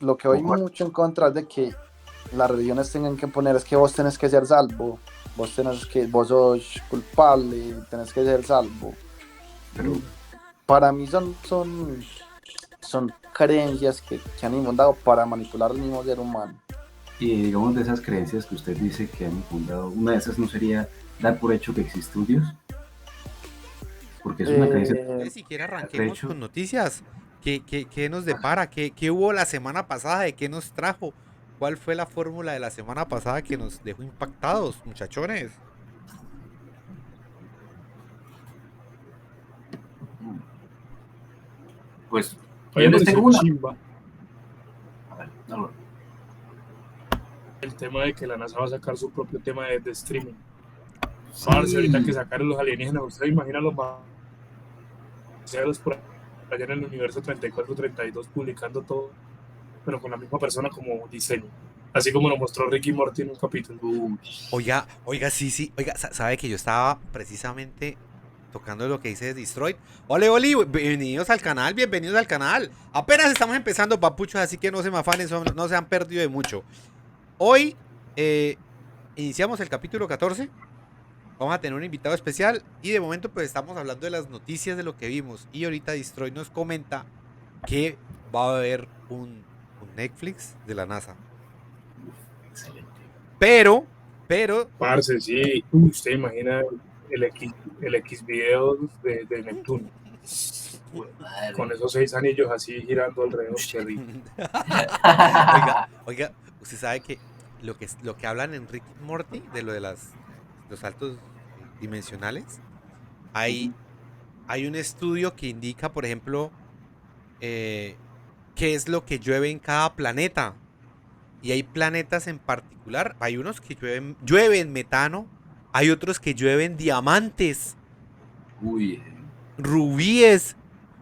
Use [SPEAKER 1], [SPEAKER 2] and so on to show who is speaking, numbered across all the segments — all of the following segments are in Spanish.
[SPEAKER 1] lo que voy mucho en contra es de que las religiones tengan que poner es que vos tenés que ser salvo, vos sos culpable, tenés que ser salvo.
[SPEAKER 2] Pero
[SPEAKER 1] Para mí son creencias que han infundado para manipular al mismo ser humano.
[SPEAKER 2] y digamos de esas creencias que usted dice que han fundado, una de esas no sería dar por hecho que existe un Dios, porque es una creencia
[SPEAKER 1] Eh,
[SPEAKER 3] Ni siquiera
[SPEAKER 2] dar por
[SPEAKER 3] arranquemos
[SPEAKER 2] hecho.
[SPEAKER 3] con noticias. ¿Qué nos depara? ¿Qué hubo la semana pasada? ¿De qué nos trajo? ¿Cuál fue la fórmula de la semana pasada que nos dejó impactados, muchachones?
[SPEAKER 2] Pues
[SPEAKER 4] A mí
[SPEAKER 2] yo
[SPEAKER 4] me
[SPEAKER 2] les
[SPEAKER 4] pareció
[SPEAKER 2] tengo una.
[SPEAKER 4] chimba
[SPEAKER 2] A ver, no,
[SPEAKER 4] el tema de que la NASA va a sacar su propio tema de streaming. Parce, ahorita que
[SPEAKER 2] sí,
[SPEAKER 4] sacaron los alienígenas, ¿usted imagina los marcianos por allá en el universo 34-32 publicando todo, pero con la misma persona como diseño? Así como lo mostró Ricky Morty en un capítulo.
[SPEAKER 3] Oiga, sí. Oiga, sabe que yo estaba precisamente tocando lo que dice Destroy. Ole, bienvenidos al canal, bienvenidos al canal. Apenas estamos empezando, papuchos, así que no se me afanen, no se han perdido de mucho. Hoy iniciamos el capítulo 14. Vamos a tener un invitado especial y de momento pues estamos hablando de las noticias de lo que vimos. Y ahorita Destroy nos comenta que va a haber un Netflix de la NASA.
[SPEAKER 2] excelente.
[SPEAKER 3] Pero,
[SPEAKER 4] Parce, sí, usted imagina el X videos de Neptuno,
[SPEAKER 2] Madre.
[SPEAKER 4] con esos 6 anillos así girando alrededor, qué rico.
[SPEAKER 3] oiga, usted sabe que lo que hablan en Rick y Morty, de lo de los saltos dimensionales, hay un estudio que indica, por ejemplo, qué es lo que llueve en cada planeta. Y hay planetas en particular, hay unos que llueven metano, hay otros que llueven diamantes,
[SPEAKER 2] Uy,
[SPEAKER 3] rubíes.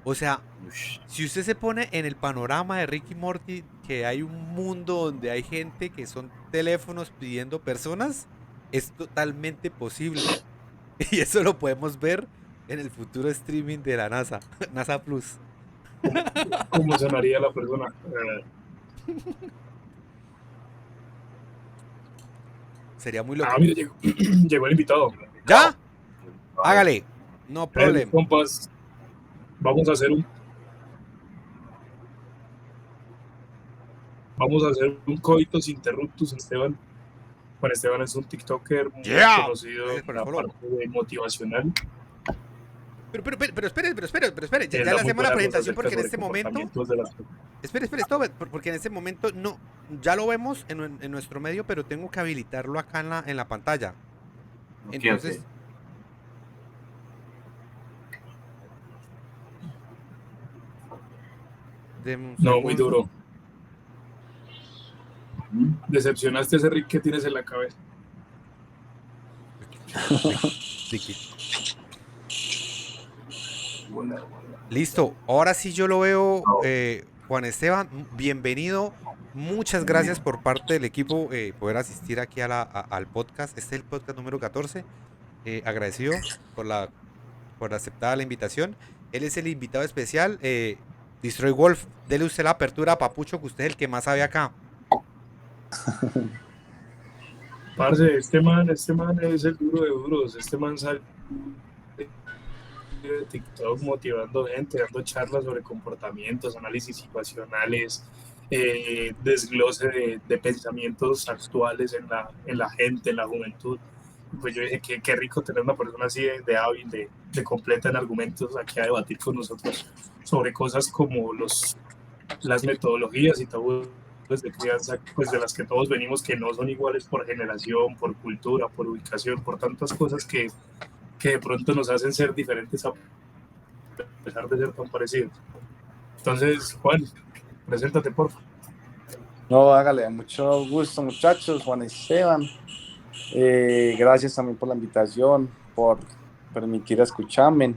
[SPEAKER 3] O sea,
[SPEAKER 2] ush.
[SPEAKER 3] si usted se pone en el panorama de Ricky Morty, que hay un mundo donde hay gente que son teléfonos pidiendo personas, es totalmente posible. Y eso lo podemos ver en el futuro streaming de la NASA, NASA Plus.
[SPEAKER 4] ¿Cómo sonaría la persona?
[SPEAKER 3] Sería muy loco.
[SPEAKER 4] Mira, llegó el invitado.
[SPEAKER 3] ¿Ya? Hágale. No
[SPEAKER 4] Mis
[SPEAKER 3] problem.
[SPEAKER 4] compas, vamos a hacer un coitus interruptus, Esteban. Juan Esteban es un TikToker muy
[SPEAKER 3] Yeah.
[SPEAKER 4] conocido
[SPEAKER 3] Gracias
[SPEAKER 4] en
[SPEAKER 3] por el
[SPEAKER 4] la
[SPEAKER 3] follow.
[SPEAKER 4] parte de motivacional.
[SPEAKER 3] Pero espere. Ya
[SPEAKER 4] Él
[SPEAKER 3] le
[SPEAKER 4] da muy
[SPEAKER 3] hacemos la
[SPEAKER 4] buena luz
[SPEAKER 3] presentación
[SPEAKER 4] acerca
[SPEAKER 3] porque en
[SPEAKER 4] sobre
[SPEAKER 3] este momento.
[SPEAKER 4] comportamientos de las...
[SPEAKER 3] Espere, stop, porque en este momento no. Ya lo vemos en nuestro medio, pero tengo que habilitarlo acá en la pantalla.
[SPEAKER 2] Ok.
[SPEAKER 3] Entonces. Deme un
[SPEAKER 4] No, muy
[SPEAKER 3] segundo.
[SPEAKER 4] duro. Decepcionaste a ese Rick que tienes en la cabeza.
[SPEAKER 3] ¿De qué?
[SPEAKER 2] Bueno.
[SPEAKER 3] Listo, ahora sí yo lo veo, Juan Esteban, bienvenido. Muchas gracias por parte del equipo poder asistir aquí al podcast. Este es el podcast número 14. Agradecido por aceptar la invitación. Él es el invitado especial. Destroy Wolf, dele usted la apertura a Papucho, que usted es el que más sabe acá.
[SPEAKER 4] Parce, este man es el duro de duros. Este man sale de TikTok motivando gente, dando charlas sobre comportamientos, análisis situacionales, desglose de pensamientos actuales en la gente, en la juventud. Pues yo dije, qué rico tener una persona así de hábil, de completa en argumentos aquí a debatir con nosotros sobre cosas como las metodologías y tabúes de crianza, pues de las que todos venimos, que no son iguales por generación, por cultura, por ubicación, por tantas cosas que de pronto nos hacen ser diferentes a pesar de ser tan parecidos. Entonces, Juan, preséntate, por favor.
[SPEAKER 1] no, hágale, mucho gusto muchachos, Juan Esteban. Gracias también por la invitación, por permitir escucharme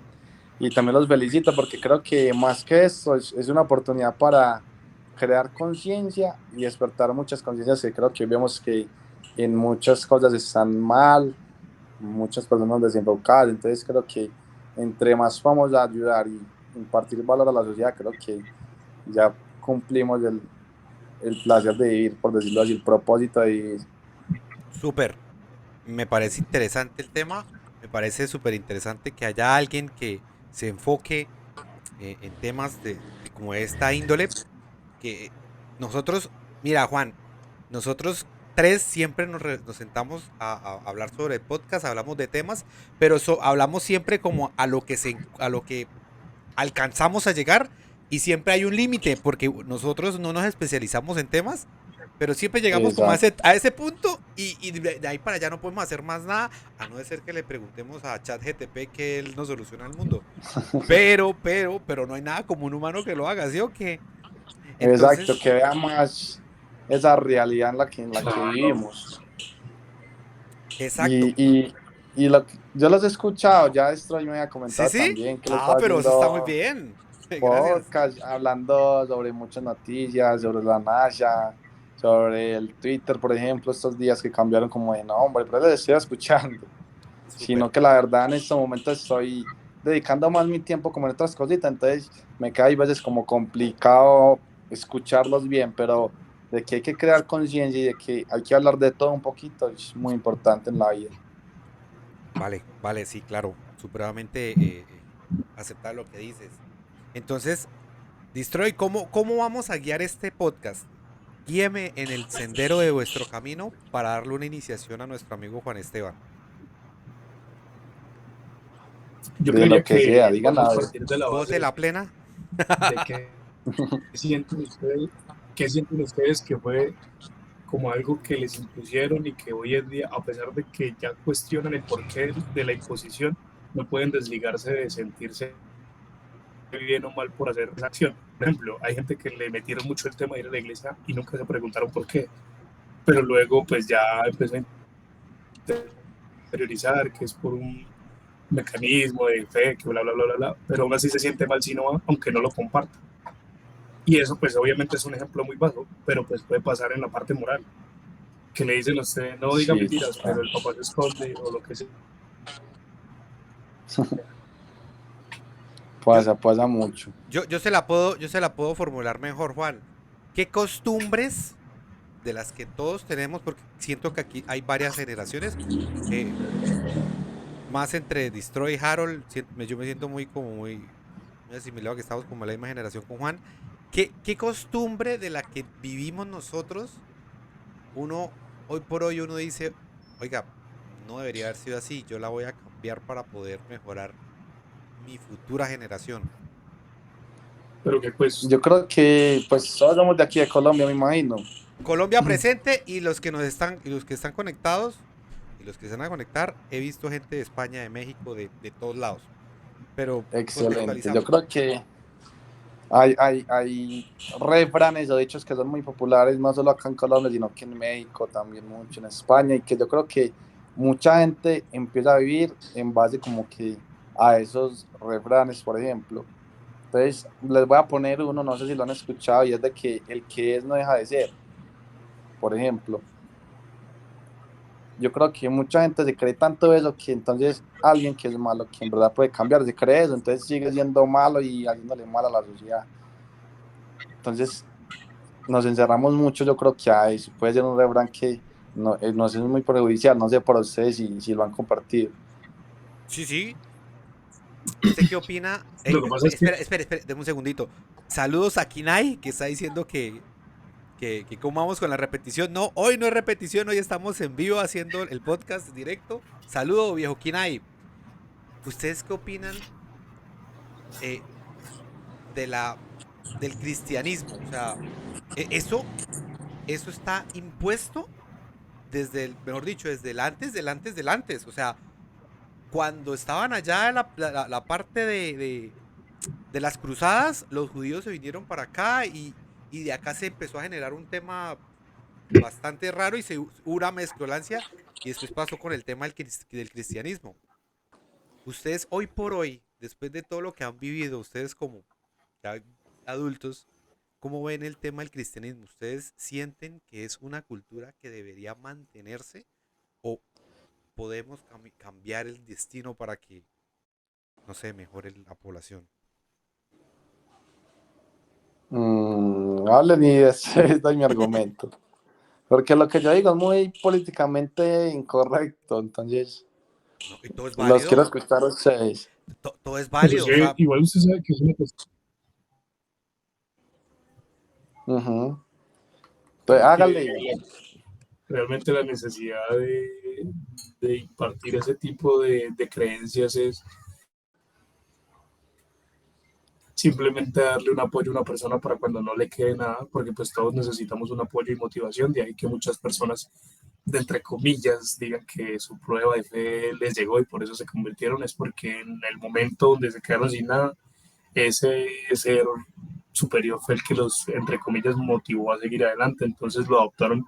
[SPEAKER 1] y también los felicito porque creo que más que esto es una oportunidad para crear conciencia y despertar muchas conciencias que creo que vemos que en muchas cosas están mal, muchas personas desenfocadas, entonces creo que entre más vamos a ayudar y impartir valor a la sociedad, creo que ya cumplimos el placer de vivir, por decirlo así, el propósito de vivir.
[SPEAKER 3] Súper. Me parece interesante el tema. Me parece súper interesante que haya alguien que se enfoque en temas de como esta índole. Que nosotros, mira Juan, nosotros tres siempre nos sentamos a hablar sobre el podcast, hablamos de temas, pero hablamos siempre como a lo que alcanzamos a llegar y siempre hay un límite porque nosotros no nos especializamos en temas, pero siempre llegamos como
[SPEAKER 1] Exacto.
[SPEAKER 3] a ese punto y de ahí para allá no podemos hacer más nada a no ser que le preguntemos a ChatGTP que él nos soluciona el mundo. Pero no hay nada como un humano que lo haga, ¿sí o qué?
[SPEAKER 1] Exacto,
[SPEAKER 3] Entonces,
[SPEAKER 1] que vea más esa realidad en la que
[SPEAKER 4] Claro.
[SPEAKER 1] vivimos.
[SPEAKER 3] exacto.
[SPEAKER 1] Y, yo los he escuchado, ya Destroy me había
[SPEAKER 3] ¿Sí,
[SPEAKER 1] comentado
[SPEAKER 3] sí?
[SPEAKER 1] también que lo
[SPEAKER 3] Ah,
[SPEAKER 1] estaba
[SPEAKER 3] pero eso está muy
[SPEAKER 1] haciendo
[SPEAKER 3] bien. Gracias.
[SPEAKER 1] podcast, hablando sobre muchas noticias, sobre la NASA, sobre el Twitter, por ejemplo, estos días que cambiaron como de nombre, pero les estoy escuchando.
[SPEAKER 3] Súper.
[SPEAKER 1] Sino que la verdad en este momento estoy dedicando más mi tiempo como en otras cositas, entonces me queda a veces como complicado escucharlos bien, pero de que hay que crear conciencia y de que hay que hablar de todo un poquito es muy importante en la vida.
[SPEAKER 3] Vale, vale, sí, claro. Supremamente aceptar lo que dices. Entonces, Destroy, ¿cómo vamos a guiar este podcast? Guíeme en el sendero de vuestro camino para darle una iniciación a nuestro amigo Juan Esteban.
[SPEAKER 4] Yo
[SPEAKER 1] De lo
[SPEAKER 4] creería
[SPEAKER 1] que sea,
[SPEAKER 4] que
[SPEAKER 1] digan
[SPEAKER 4] podemos
[SPEAKER 1] a ver.
[SPEAKER 4] partir de la
[SPEAKER 3] Voz de
[SPEAKER 4] base
[SPEAKER 3] la plena.
[SPEAKER 4] de sienten ustedes, qué sienten ustedes que fue como algo que les impusieron y que hoy en día, a pesar de que ya cuestionan el porqué de la imposición, no pueden desligarse de sentirse bien o mal por hacer esa acción. Por ejemplo, hay gente que le metieron mucho el tema de ir a la iglesia y nunca se preguntaron por qué, pero luego pues ya empezó a interiorizar que es por un mecanismo de fe, que bla, bla, bla, bla, bla, pero aún así se siente mal si no va, aunque no lo comparta. Y eso pues obviamente es un ejemplo muy bajo, pero pues puede pasar en la parte moral, que le dicen a usted, no diga
[SPEAKER 1] Sí,
[SPEAKER 4] mentiras, pero
[SPEAKER 1] total.
[SPEAKER 4] el papá se esconde o lo que sea.
[SPEAKER 3] Yo,
[SPEAKER 1] Pasa mucho.
[SPEAKER 3] yo se la puedo formular mejor, Juan. ¿Qué costumbres de las que todos tenemos? Porque siento que aquí hay varias generaciones. eh, Más entre Destroy y Harold, yo me siento muy asimilado que estamos como la misma generación con Juan. ¿Qué costumbre de la que vivimos nosotros, uno, hoy por hoy uno dice, oiga, no debería haber sido así, yo la voy a cambiar para poder mejorar mi futura generación?
[SPEAKER 4] Pero que pues,
[SPEAKER 1] Yo creo que pues todos somos de aquí de Colombia, me imagino.
[SPEAKER 3] Colombia presente y los que están conectados y los que se van a conectar, he visto gente de España, de México, de todos lados. Pero
[SPEAKER 1] Excelente. Yo
[SPEAKER 3] contextualizamos.
[SPEAKER 1] creo que hay refranes o dichos que son muy populares, no solo acá en Colombia, sino que en México, también mucho en España, y que yo creo que mucha gente empieza a vivir en base como que a esos refranes, por ejemplo. Entonces, les voy a poner uno, no sé si lo han escuchado, y es de que el que es no deja de ser, por ejemplo. Yo creo que mucha gente se cree tanto eso que entonces alguien que es malo, que en verdad puede cambiar, se cree eso, entonces sigue siendo malo y haciéndole mal a la sociedad. Entonces, nos encerramos mucho, yo creo que a eso. Puede ser un refrán que no es muy perjudicial, no sé para ustedes si lo han compartido.
[SPEAKER 3] Sí, sí. ¿Usted qué opina?
[SPEAKER 4] lo que pasa es que
[SPEAKER 3] Espera, deme un segundito. Saludos a Kinai, que está diciendo que cómo vamos con la repetición. No, hoy no es repetición, hoy estamos en vivo haciendo el podcast directo. Saludo, viejo Kinai. ¿Ustedes qué opinan eh, de del cristianismo? O sea, eso está impuesto desde mejor dicho, desde el antes, del antes, del antes. O sea, cuando estaban allá en la parte de las cruzadas, los judíos se vinieron para acá y de acá se empezó a generar un tema bastante raro y hubo una mezcolancia y después pasó con el tema del cristianismo. Ustedes hoy por hoy, después de todo lo que han vivido, ustedes como ya adultos, ¿cómo ven el tema del cristianismo? ¿Ustedes sienten que es una cultura que debería mantenerse o podemos cambiar el destino para que, no sé, mejore la población?
[SPEAKER 1] Hablen y después doy mi argumento. Porque lo que yo digo es muy políticamente incorrecto, entonces
[SPEAKER 3] No, y todo es
[SPEAKER 1] los quiero
[SPEAKER 3] válido.
[SPEAKER 1] escuchar a ustedes.
[SPEAKER 3] Todo es
[SPEAKER 4] Pues es
[SPEAKER 3] válido. O
[SPEAKER 4] que
[SPEAKER 3] sea,
[SPEAKER 4] igual usted sabe que es una cuestión
[SPEAKER 1] Ujú. Entonces, hágale.
[SPEAKER 4] que realmente la necesidad de impartir ese tipo de creencias es simplemente darle un apoyo a una persona para cuando no le quede nada, porque pues todos necesitamos un apoyo y motivación, de ahí que muchas personas, de entre comillas, digan que su prueba de fe les llegó y por eso se convirtieron, es porque en el momento donde se quedaron sin nada, ese ser superior fue el que los, entre comillas, motivó a seguir adelante, entonces lo adoptaron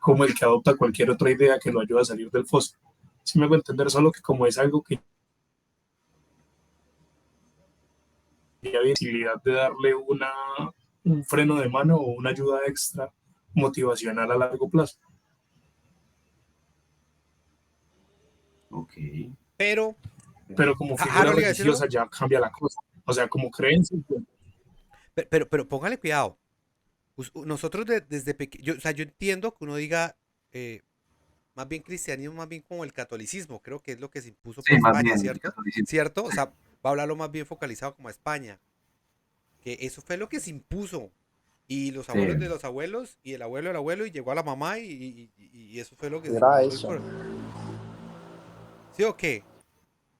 [SPEAKER 4] como el que adopta cualquier otra idea que lo ayuda a salir del foso. Si me hago entender, solo que como es algo que ya había posibilidad de darle un freno de mano o una ayuda extra motivacional a largo plazo.
[SPEAKER 2] Ok.
[SPEAKER 3] pero,
[SPEAKER 4] Pero como figura
[SPEAKER 3] Harold iba a decir
[SPEAKER 4] religiosa
[SPEAKER 3] algo.
[SPEAKER 4] ya cambia la cosa. O sea, como creencia, pues,
[SPEAKER 3] Pero póngale cuidado. Nosotros desde pequeño, o sea, yo entiendo que uno diga eh, más bien cristianismo, más bien como el catolicismo, creo que es lo que se impuso
[SPEAKER 2] Sí,
[SPEAKER 3] por
[SPEAKER 2] más
[SPEAKER 3] España,
[SPEAKER 2] bien, el
[SPEAKER 3] ¿cierto?
[SPEAKER 2] catolicismo.
[SPEAKER 3] ¿Cierto? O
[SPEAKER 2] Sí,
[SPEAKER 3] sea, va a hablarlo más bien focalizado como a España, que eso fue lo que se impuso. Y los
[SPEAKER 2] sí,
[SPEAKER 3] abuelos de los abuelos, y el abuelo del abuelo, y llegó a la mamá, y eso fue lo que se
[SPEAKER 1] Era
[SPEAKER 3] impuso.
[SPEAKER 1] eso.
[SPEAKER 3] ¿Sí o qué?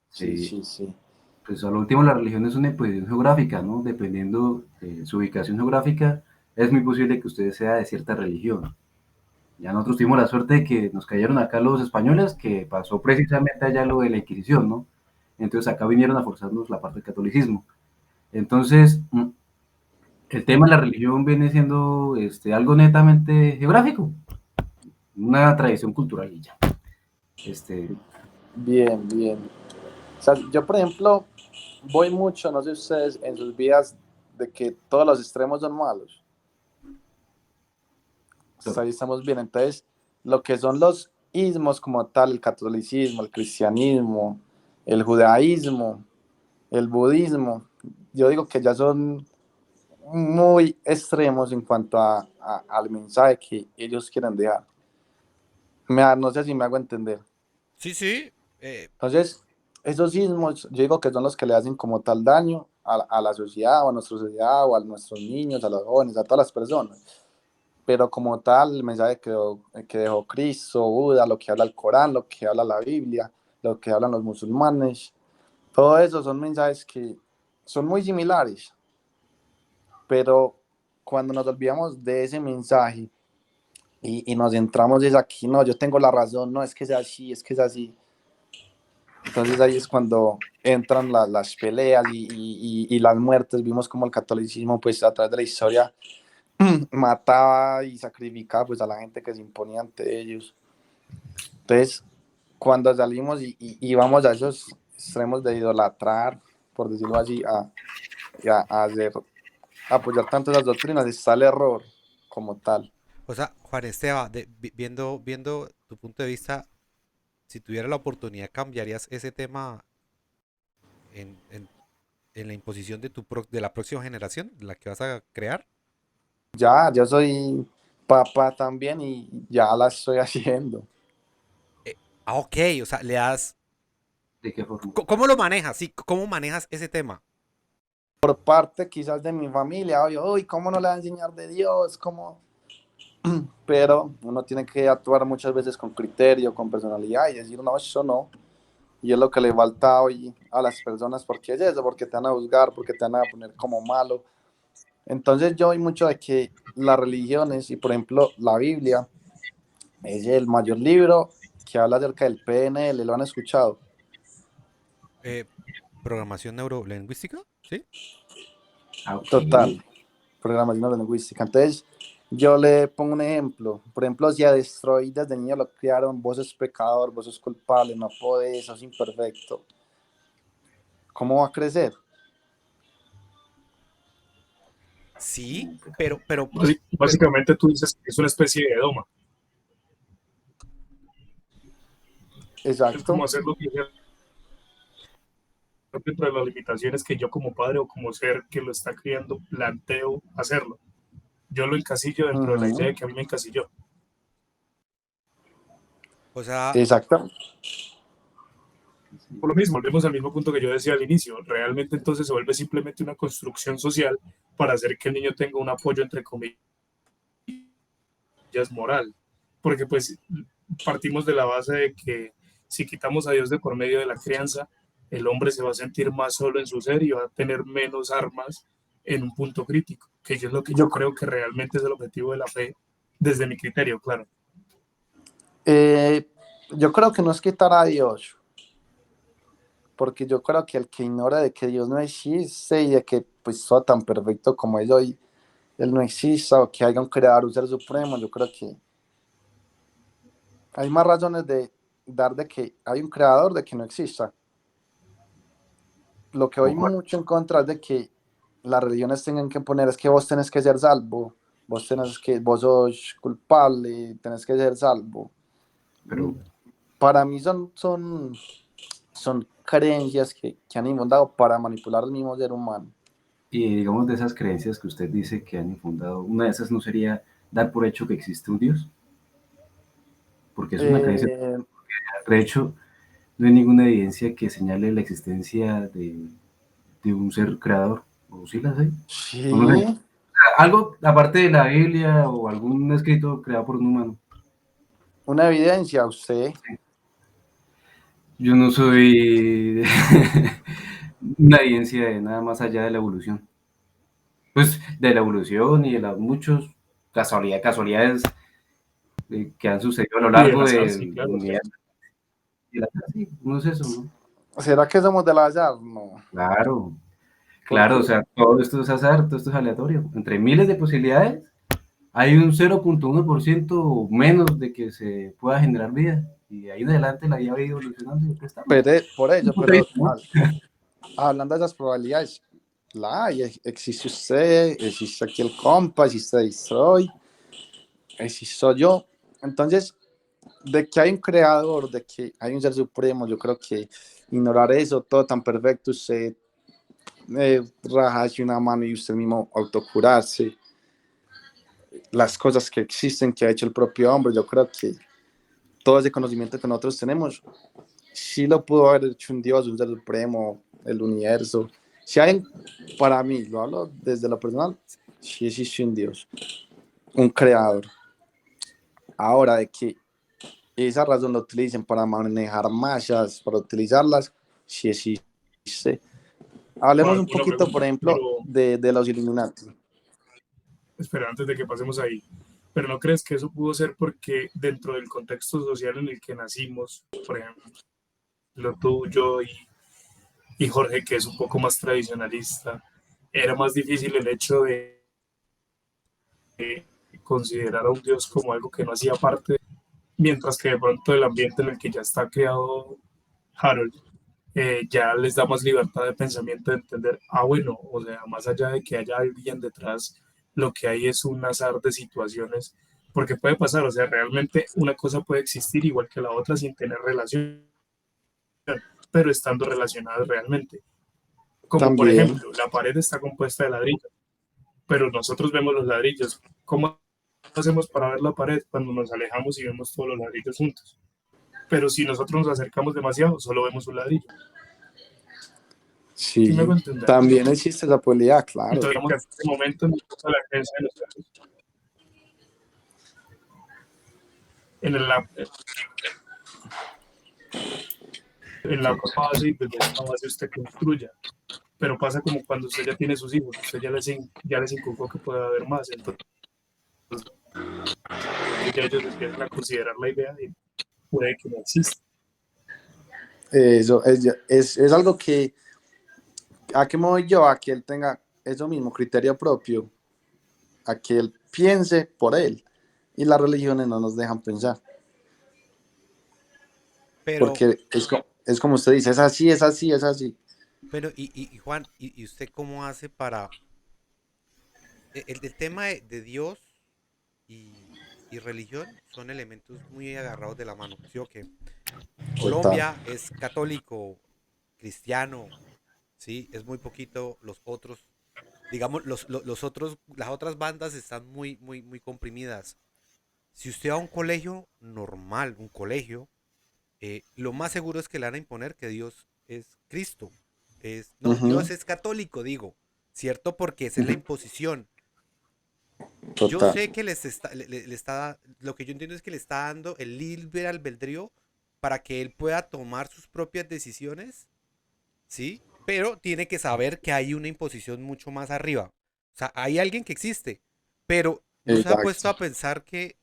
[SPEAKER 1] Sí,
[SPEAKER 2] sí.
[SPEAKER 1] sí, sí.
[SPEAKER 2] Pues a lo último la religión es una posición geográfica, ¿no? Dependiendo de su ubicación geográfica, es muy posible que usted sea de cierta religión. Ya nosotros tuvimos la suerte de que nos cayeron acá los españoles, que pasó precisamente allá lo de la Inquisición, ¿no? Entonces acá vinieron a forzarnos la parte del catolicismo. Entonces, el tema de la religión viene siendo algo netamente geográfico, una tradición cultural y ya. Este,
[SPEAKER 1] Bien, bien. O sea, yo, por ejemplo, voy mucho, no sé ustedes, en sus vidas, de que todos los extremos son malos. Hasta ahí estamos bien. Entonces, lo que son los ismos como tal, el catolicismo, el cristianismo, el judaísmo, el budismo, yo digo que ya son muy extremos en cuanto al mensaje que ellos quieren dejar. No sé si me hago entender.
[SPEAKER 3] Sí, sí.
[SPEAKER 1] Entonces, esos ismos, yo digo que son los que le hacen como tal daño a la sociedad o a nuestra sociedad o a nuestros niños, a los jóvenes, a todas las personas. Pero como tal, el mensaje que dejó Cristo, Buda, lo que habla el Corán, lo que habla la Biblia, lo que hablan los musulmanes, todo eso son mensajes que son muy similares, pero cuando nos olvidamos de ese mensaje y nos centramos es aquí, no, yo tengo la razón, no es que sea así, es que es así. Entonces ahí es cuando entran las peleas y las muertes. Vimos como el catolicismo, pues a través de la historia, mataba y sacrificaba pues a la gente que se imponía ante ellos. Entonces, cuando salimos y vamos a esos extremos de idolatrar, por decirlo así, a hacer, a apoyar tanto las doctrinas, está el error como tal.
[SPEAKER 3] O sea, Juan Esteban, viendo tu punto de vista, si tuviera la oportunidad, ¿cambiarías ese tema en, en- en la imposición de la próxima generación, la que vas a crear?
[SPEAKER 1] Ya, yo soy papá también y ya la estoy haciendo.
[SPEAKER 3] Ok, o sea, le das...
[SPEAKER 2] ¿de qué forma?
[SPEAKER 3] ¿Cómo lo manejas? Sí, ¿cómo manejas ese tema?
[SPEAKER 1] Por parte quizás de mi familia, oye, uy, ¿cómo no le va a enseñar de Dios? ¿Cómo? Pero uno tiene que actuar muchas veces con criterio, con personalidad y decir, no, eso no. Y es lo que le falta hoy a las personas, porque es eso, porque te van a juzgar, porque te van a poner como malo. Entonces yo oí mucho de que las religiones, y por ejemplo la Biblia, es el mayor libro que habla acerca del PNL, ¿lo han escuchado?
[SPEAKER 3] Eh, ¿Programación neurolingüística? ¿Sí?
[SPEAKER 2] Ah, ok.
[SPEAKER 1] Total, programación lingüística. Entonces, yo le pongo un ejemplo. Por ejemplo, si a Destroy desde niño lo criaron, vos sos pecador, vos sos culpable, no podés, sos imperfecto. ¿Cómo va a crecer?
[SPEAKER 3] Sí, pero, pero,
[SPEAKER 4] Básicamente tú dices que es una especie de doma. Es como
[SPEAKER 1] Exacto.
[SPEAKER 4] hacer lo que dentro de las limitaciones que yo como padre o como ser que lo está criando planteo hacerlo. Yo lo encasillo dentro de la idea de
[SPEAKER 1] Ujú.
[SPEAKER 4] que a mí me encasilló.
[SPEAKER 3] O sea,
[SPEAKER 1] Exacto.
[SPEAKER 4] Por lo mismo, volvemos al mismo punto que yo decía al inicio. Realmente entonces se vuelve simplemente una construcción social para hacer que el niño tenga un apoyo, entre comillas, moral. Porque pues partimos de la base de que si quitamos a Dios de por medio de la crianza, el hombre se va a sentir más solo en su ser y va a tener menos armas en un punto crítico, que es lo que yo
[SPEAKER 1] Yo,
[SPEAKER 4] creo que realmente es el objetivo de la fe, desde mi criterio, claro.
[SPEAKER 1] eh, yo creo que no es quitar a Dios, porque yo creo que el que ignora de que Dios no existe y de que pues todo tan perfecto como es hoy, Él no exista o que haya un creador, un ser supremo, yo creo que hay más razones de dar de que hay un creador de que no exista. Lo que voy
[SPEAKER 2] Concuerdo,
[SPEAKER 1] mucho en contra es de que las religiones tengan que poner es que vos tenés que ser salvo, vos sos culpable, tenés que ser salvo.
[SPEAKER 2] pero
[SPEAKER 1] Para mí son creencias que han infundado para manipular al mismo ser humano.
[SPEAKER 2] y digamos de esas creencias que usted dice que han infundado, una de esas no sería dar por hecho que existe un Dios, porque es una creencia.
[SPEAKER 1] Eh,
[SPEAKER 2] De hecho, no hay ninguna evidencia que señale la existencia de un ser creador. ¿O sí las hay? O no sé.
[SPEAKER 1] sí,
[SPEAKER 2] Algo aparte de la Biblia o algún escrito creado por un humano.
[SPEAKER 1] una evidencia, usted.
[SPEAKER 2] Yo no soy una evidencia de nada más allá de la evolución. Pues de la evolución y de las muchas casualidades que han sucedido a lo
[SPEAKER 4] Y del
[SPEAKER 2] largo
[SPEAKER 4] azar, sí,
[SPEAKER 2] del
[SPEAKER 4] claro.
[SPEAKER 2] universo. Sí, no es eso, ¿no?
[SPEAKER 1] ¿Será que somos del azar? No.
[SPEAKER 2] Claro, claro, o
[SPEAKER 1] Porque
[SPEAKER 2] sea, todo esto es azar, todo esto es aleatorio. Entre miles de posibilidades, hay un 0,1% o menos de que se pueda generar vida. Y de ahí en adelante la vida va evolucionando y aquí estamos.
[SPEAKER 1] por
[SPEAKER 2] Un
[SPEAKER 1] ello,
[SPEAKER 2] punto de
[SPEAKER 1] pero
[SPEAKER 2] vista, ¿no?
[SPEAKER 1] hablando de esas probabilidades, la hay, existe usted, existe aquí el compa, existe Destroy, existo yo. Entonces, de que hay un creador, de que hay un ser supremo, yo creo que ignorar eso, todo tan perfecto, usted rajarse una mano y usted mismo autocurarse, las cosas que existen, que ha hecho el propio hombre, yo creo que todo ese conocimiento que nosotros tenemos, sí lo pudo haber hecho un Dios, un ser supremo, el universo. Si hay, para mí, lo hablo desde lo personal, sí existe un Dios, un creador. Ahora, de que esa razón lo utilicen para manejar masas, para utilizarlas, sí existe. Hablemos
[SPEAKER 4] Juan,
[SPEAKER 1] un
[SPEAKER 4] una
[SPEAKER 1] poquito, por
[SPEAKER 4] pregunta,
[SPEAKER 1] ejemplo,
[SPEAKER 4] pero
[SPEAKER 1] de los Illuminati.
[SPEAKER 4] espera, antes de que pasemos ahí. ¿Pero no crees que eso pudo ser porque dentro del contexto social en el que nacimos, por ejemplo, tú, yo y Jorge, que es un poco más tradicionalista, era más difícil el hecho de considerar a un Dios como algo que no hacía parte, mientras que de pronto el ambiente en el que ya está creado Harold ya les da más libertad de pensamiento, de entender, bueno, o sea, más allá de que haya alguien detrás, lo que hay es un azar de situaciones, porque puede pasar, o sea, realmente una cosa puede existir igual que la otra sin tener relación, pero estando relacionadas realmente. Como por
[SPEAKER 1] También,
[SPEAKER 4] ejemplo, la pared está compuesta de ladrillos, pero nosotros vemos los ladrillos. ¿Cómo hacemos para ver la pared cuando nos alejamos y vemos todos los ladrillos juntos? Pero si nosotros nos acercamos demasiado, solo vemos un ladrillo. ¿Sí me
[SPEAKER 1] sí,
[SPEAKER 4] hago entender?
[SPEAKER 1] también existe esa posibilidad, claro.
[SPEAKER 4] Entonces, digamos que hasta ese momento no usa la creencia de nosotros. En la
[SPEAKER 2] Sí,
[SPEAKER 4] base y desde esa base usted construya. Pero pasa como cuando usted ya tiene sus hijos, usted ya les inculcó que puede haber más. Entonces ya ellos empiezan a considerar la idea de puede que no exista.
[SPEAKER 1] Eso es algo que, ¿a qué me voy yo? A que él tenga eso mismo, criterio propio, a que él piense por él. Y las religiones no nos dejan pensar,
[SPEAKER 3] pero,
[SPEAKER 1] porque es como usted dice, es así, es así, es así.
[SPEAKER 3] y Juan, ¿y usted cómo hace para el tema de Dios y religión son elementos muy agarrados de la mano? ¿Sí o qué?
[SPEAKER 1] Total.
[SPEAKER 3] Colombia es católico, cristiano, ¿sí? Es muy poquito los otros. Digamos, los otros, las otras bandas están muy, muy, muy comprimidas. Si usted va a un colegio normal, un colegio, lo más seguro es que le van a imponer que Dios es Cristo. No,
[SPEAKER 1] Ujú,
[SPEAKER 3] Dios es católico, digo, ¿cierto? Porque esa es la
[SPEAKER 1] ujú,
[SPEAKER 3] imposición. Yo
[SPEAKER 1] total.
[SPEAKER 3] sé que le está, lo que yo entiendo es que le está dando el libre albedrío para que él pueda tomar sus propias decisiones, ¿sí? Pero tiene que saber que hay una imposición mucho más arriba. O sea, hay alguien que existe, pero no se ha puesto
[SPEAKER 1] Exacto.
[SPEAKER 3] a pensar que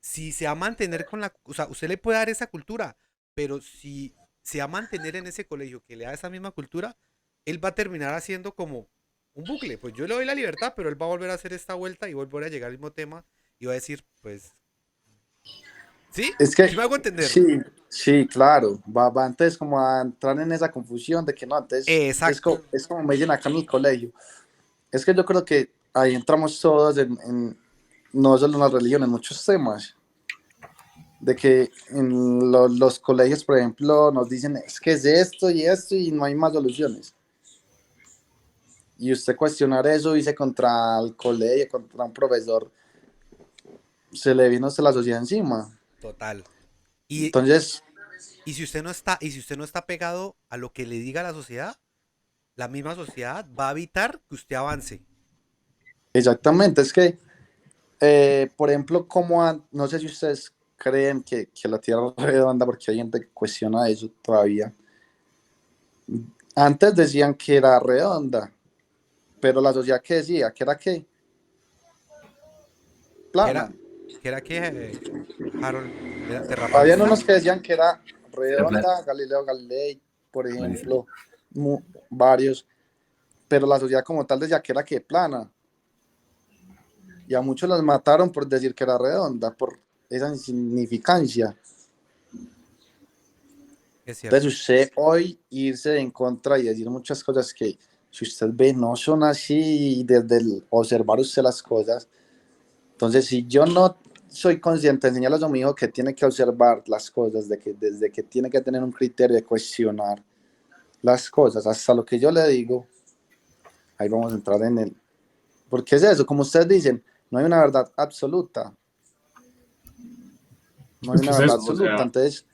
[SPEAKER 3] si se va a mantener con la, o sea, usted le puede dar esa cultura, pero si se va a mantener en ese colegio que le da esa misma cultura, él va a terminar haciendo como un bucle. Pues yo le doy la libertad, pero él va a volver a hacer esta vuelta y volver a llegar al mismo tema y va a decir, pues, ¿sí?
[SPEAKER 1] Es
[SPEAKER 3] ¿Sí
[SPEAKER 1] que,
[SPEAKER 3] me hago entender?
[SPEAKER 1] sí, sí, claro, va antes como a entrar en esa confusión de que no, antes
[SPEAKER 3] Exacto.
[SPEAKER 1] es como me dicen acá en el colegio. Es que yo creo que ahí entramos todos no solo en la religión, en muchos temas. De que en los colegios, por ejemplo, nos dicen es que es esto y no hay más soluciones. Y usted cuestionar eso, dice contra el colegio, contra un profesor, se le vino hasta la sociedad encima.
[SPEAKER 3] Total. Y,
[SPEAKER 1] Entonces,
[SPEAKER 3] y si usted no está pegado a lo que le diga la sociedad, la misma sociedad va a evitar que usted avance.
[SPEAKER 1] exactamente, es que, por ejemplo, no sé si ustedes creen que la Tierra es redonda, porque hay gente que cuestiona eso todavía. Antes decían que era redonda, pero la sociedad que decía que era qué,
[SPEAKER 3] Que
[SPEAKER 1] plana.
[SPEAKER 3] era que Harold era
[SPEAKER 1] Habían
[SPEAKER 3] terraplanista.
[SPEAKER 1] unos que decían que era
[SPEAKER 2] Ser plata.
[SPEAKER 1] redonda, Galileo Galilei, por
[SPEAKER 2] Buenísimo.
[SPEAKER 1] ejemplo, varios, pero la sociedad como tal decía que era que plana, y a muchos los mataron por decir que era redonda, por esa insignificancia.
[SPEAKER 3] Es cierto.
[SPEAKER 1] Entonces usted hoy irse en contra y decir muchas cosas que si usted ve no son así, y desde el observar usted las cosas, entonces si yo no soy consciente de enseñarle a mi hijo que tiene que observar las cosas, desde que tiene que tener un criterio de cuestionar las cosas, hasta lo que yo le digo, ahí vamos a entrar en el... Porque es eso, como ustedes dicen, no hay una verdad absoluta, no hay
[SPEAKER 4] Es que
[SPEAKER 1] una
[SPEAKER 4] es
[SPEAKER 1] verdad
[SPEAKER 4] eso, o
[SPEAKER 1] absoluta,
[SPEAKER 4] sea,
[SPEAKER 1] entonces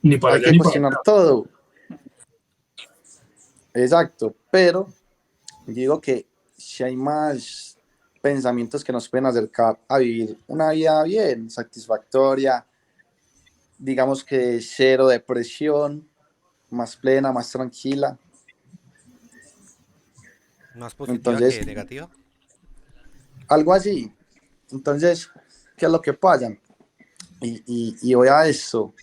[SPEAKER 4] ni para
[SPEAKER 1] hay
[SPEAKER 4] allá
[SPEAKER 1] que
[SPEAKER 4] ni para
[SPEAKER 1] cuestionar
[SPEAKER 4] acá.
[SPEAKER 1] todo, exacto, pero digo que si hay más pensamientos que nos pueden acercar a vivir una vida bien, satisfactoria, digamos que cero depresión, más plena, más tranquila.
[SPEAKER 3] Más positiva
[SPEAKER 1] Entonces,
[SPEAKER 3] que negativa.
[SPEAKER 1] algo así. Entonces, ¿qué es lo que pasa? Y voy a eso.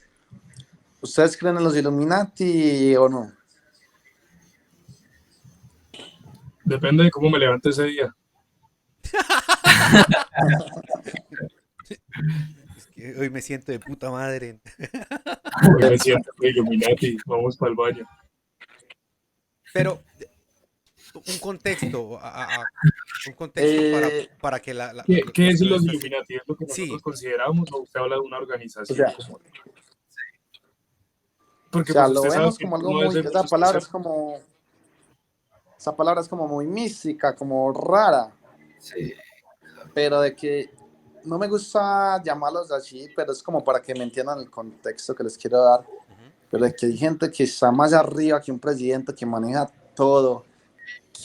[SPEAKER 1] ¿Ustedes creen en los Illuminati o no?
[SPEAKER 4] Depende de cómo me levante ese día.
[SPEAKER 3] Es que hoy me siento de puta madre.
[SPEAKER 4] Hoy me siento que Illuminati, vamos para el baño.
[SPEAKER 3] Pero un contexto, un contexto
[SPEAKER 1] Eh,
[SPEAKER 3] para que
[SPEAKER 4] ¿Qué
[SPEAKER 3] lo
[SPEAKER 4] es
[SPEAKER 3] que lo
[SPEAKER 4] los
[SPEAKER 3] está haciendo.
[SPEAKER 4] Illuminati? ¿Es lo que nosotros
[SPEAKER 3] Sí,
[SPEAKER 4] consideramos o usted habla de una
[SPEAKER 1] o
[SPEAKER 4] organización
[SPEAKER 1] sea,
[SPEAKER 4] como tal? Porque pues
[SPEAKER 1] lo
[SPEAKER 4] usted sabe
[SPEAKER 1] vemos
[SPEAKER 4] que
[SPEAKER 1] como algo
[SPEAKER 4] uno a
[SPEAKER 1] muy,
[SPEAKER 4] veces nos
[SPEAKER 1] esa palabra es como muy mística, como rara,
[SPEAKER 2] Sí.
[SPEAKER 1] pero de que no me gusta llamarlos así, pero es como para que me entiendan el contexto que les quiero dar,
[SPEAKER 3] ujú,
[SPEAKER 1] pero de que hay gente que está más arriba que un presidente que maneja todo,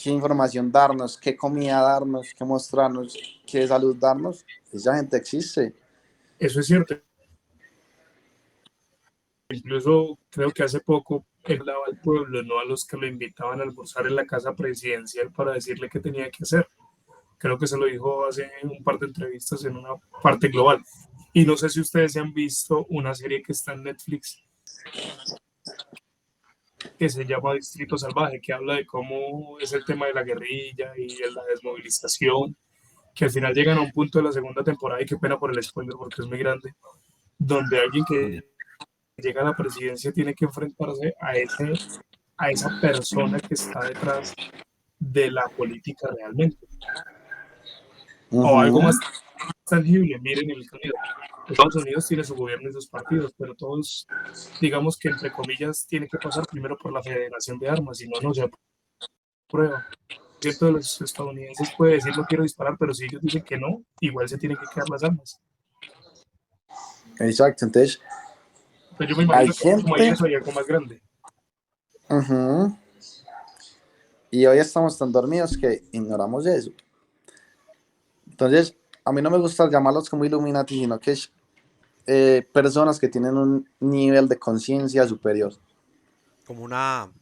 [SPEAKER 1] qué información darnos, qué comida darnos, qué mostrarnos, qué salud darnos, esa gente existe.
[SPEAKER 4] eso es cierto. Incluso creo que hace poco él hablaba al pueblo, no a los que lo invitaban a almorzar en la casa presidencial para decirle qué tenía que hacer. Creo que se lo dijo hace un par de entrevistas en una parte global. Y no sé si ustedes se han visto una serie que está en Netflix que se llama Distrito Salvaje, que habla de cómo es el tema de la guerrilla y de la desmovilización, que al final llegan a un punto de la segunda temporada, y qué pena por el spoiler porque es muy grande, donde alguien que llega a la presidencia tiene que enfrentarse a esa persona que está detrás de la política realmente. O algo
[SPEAKER 1] Ujú.
[SPEAKER 4] más tangible, miren el sonido. Estados Unidos tiene su gobierno y sus partidos, pero todos, digamos que entre comillas, tiene que pasar primero por la Federación de Armas, si no, no se aprueba. Cierto de los estadounidenses puede decir no quiero disparar, pero si ellos dicen que no, igual se tienen que quedar las armas.
[SPEAKER 1] Exacto, entonces
[SPEAKER 4] Pues yo me
[SPEAKER 1] hay
[SPEAKER 4] imagino que como hay
[SPEAKER 1] gente,
[SPEAKER 4] eso hay algo más grande.
[SPEAKER 1] ujú, y hoy estamos tan dormidos que ignoramos eso. Entonces, a mí no me gusta llamarlos como Illuminati, sino que es personas que tienen un nivel de conciencia superior.
[SPEAKER 3] Como una,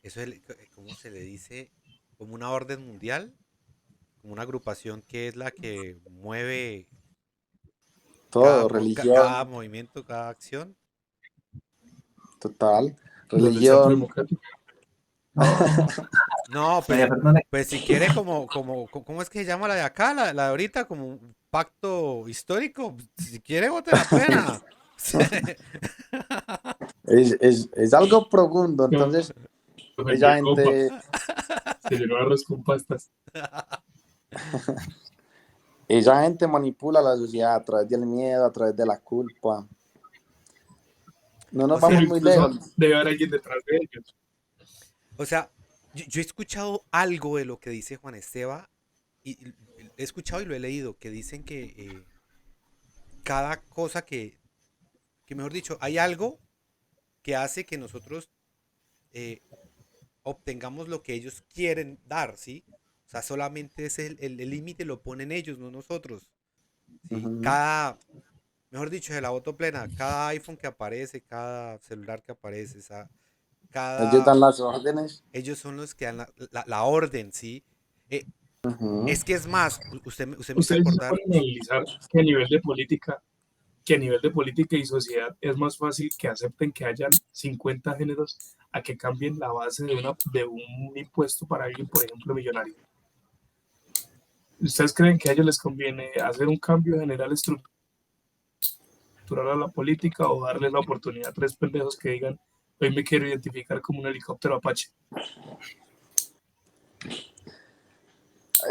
[SPEAKER 3] eso es, ¿cómo se le dice? Como una orden mundial, como una agrupación que es la que mueve
[SPEAKER 1] Todo,
[SPEAKER 3] cada
[SPEAKER 1] religión,
[SPEAKER 3] movimiento, cada acción.
[SPEAKER 1] total,
[SPEAKER 4] Los del Centro
[SPEAKER 1] religión.
[SPEAKER 4] Democrático.
[SPEAKER 3] No,
[SPEAKER 2] María
[SPEAKER 3] pues,
[SPEAKER 2] Fernanda,
[SPEAKER 3] pues si quiere ¿cómo es que se llama la de acá, la de ahorita? Como un pacto histórico. Si quiere, vote la plena.
[SPEAKER 1] Es algo profundo,
[SPEAKER 4] No,
[SPEAKER 1] entonces
[SPEAKER 4] se vendió
[SPEAKER 1] esa
[SPEAKER 4] copa,
[SPEAKER 1] gente,
[SPEAKER 4] se llenó de arroz con pastas.
[SPEAKER 1] esa gente manipula la sociedad a través del miedo, a través de la culpa. No nos
[SPEAKER 3] O
[SPEAKER 4] Pero
[SPEAKER 1] vamos
[SPEAKER 3] sea,
[SPEAKER 1] muy
[SPEAKER 4] incluso
[SPEAKER 1] lejos.
[SPEAKER 4] debe haber alguien detrás de ellos.
[SPEAKER 3] o sea, yo he escuchado algo de lo que dice Juan Esteba y he escuchado y lo he leído, que dicen que cada cosa que, mejor dicho, hay algo que hace que nosotros eh, obtengamos lo que ellos quieren dar, ¿sí? O sea, solamente es el límite lo ponen ellos, no nosotros, ¿sí?
[SPEAKER 1] Ujú.
[SPEAKER 3] Mejor dicho, de la voto plena, cada iPhone que aparece, cada celular que aparece,
[SPEAKER 1] Ellos
[SPEAKER 3] cada,
[SPEAKER 1] dan las órdenes.
[SPEAKER 3] ellos son los que dan la orden, ¿sí? Eh,
[SPEAKER 1] Ujú.
[SPEAKER 3] es que es más, usted me hizo
[SPEAKER 4] Ustedes se
[SPEAKER 3] acordar,
[SPEAKER 4] pueden analizar que a nivel de política, que a nivel de política y sociedad es más fácil que acepten que hayan 50 géneros a que cambien la base de un impuesto para alguien, por ejemplo, millonario. ¿Ustedes creen que a ellos les conviene hacer un cambio general estructural a la política o darle la oportunidad a tres pendejos que digan, hoy me quiero identificar como un helicóptero Apache?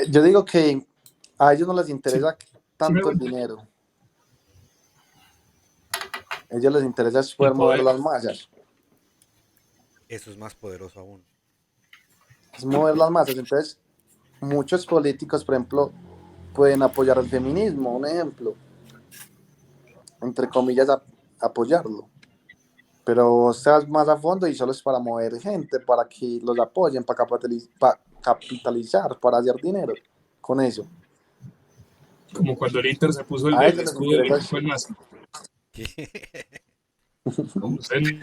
[SPEAKER 1] Yo digo que a ellos no les
[SPEAKER 4] Sí,
[SPEAKER 1] interesa
[SPEAKER 4] sí me
[SPEAKER 1] tanto el
[SPEAKER 4] gusta.
[SPEAKER 1] dinero. A ellos les interesa es
[SPEAKER 4] El
[SPEAKER 1] poder mover
[SPEAKER 4] poder.
[SPEAKER 1] las masas.
[SPEAKER 3] eso es más poderoso aún.
[SPEAKER 1] Es mover las masas. Entonces, muchos políticos, por ejemplo, pueden apoyar el feminismo, un ejemplo, entre comillas, apoyarlo. Pero seas más a fondo y solo es para mover gente, para que los apoyen, para capitalizar, para hacer dinero con eso.
[SPEAKER 4] Como cuando el Inter se puso
[SPEAKER 1] A
[SPEAKER 4] el
[SPEAKER 1] ellos les
[SPEAKER 4] escudo del
[SPEAKER 1] interesa,
[SPEAKER 4] equipo en nazi. Ustedes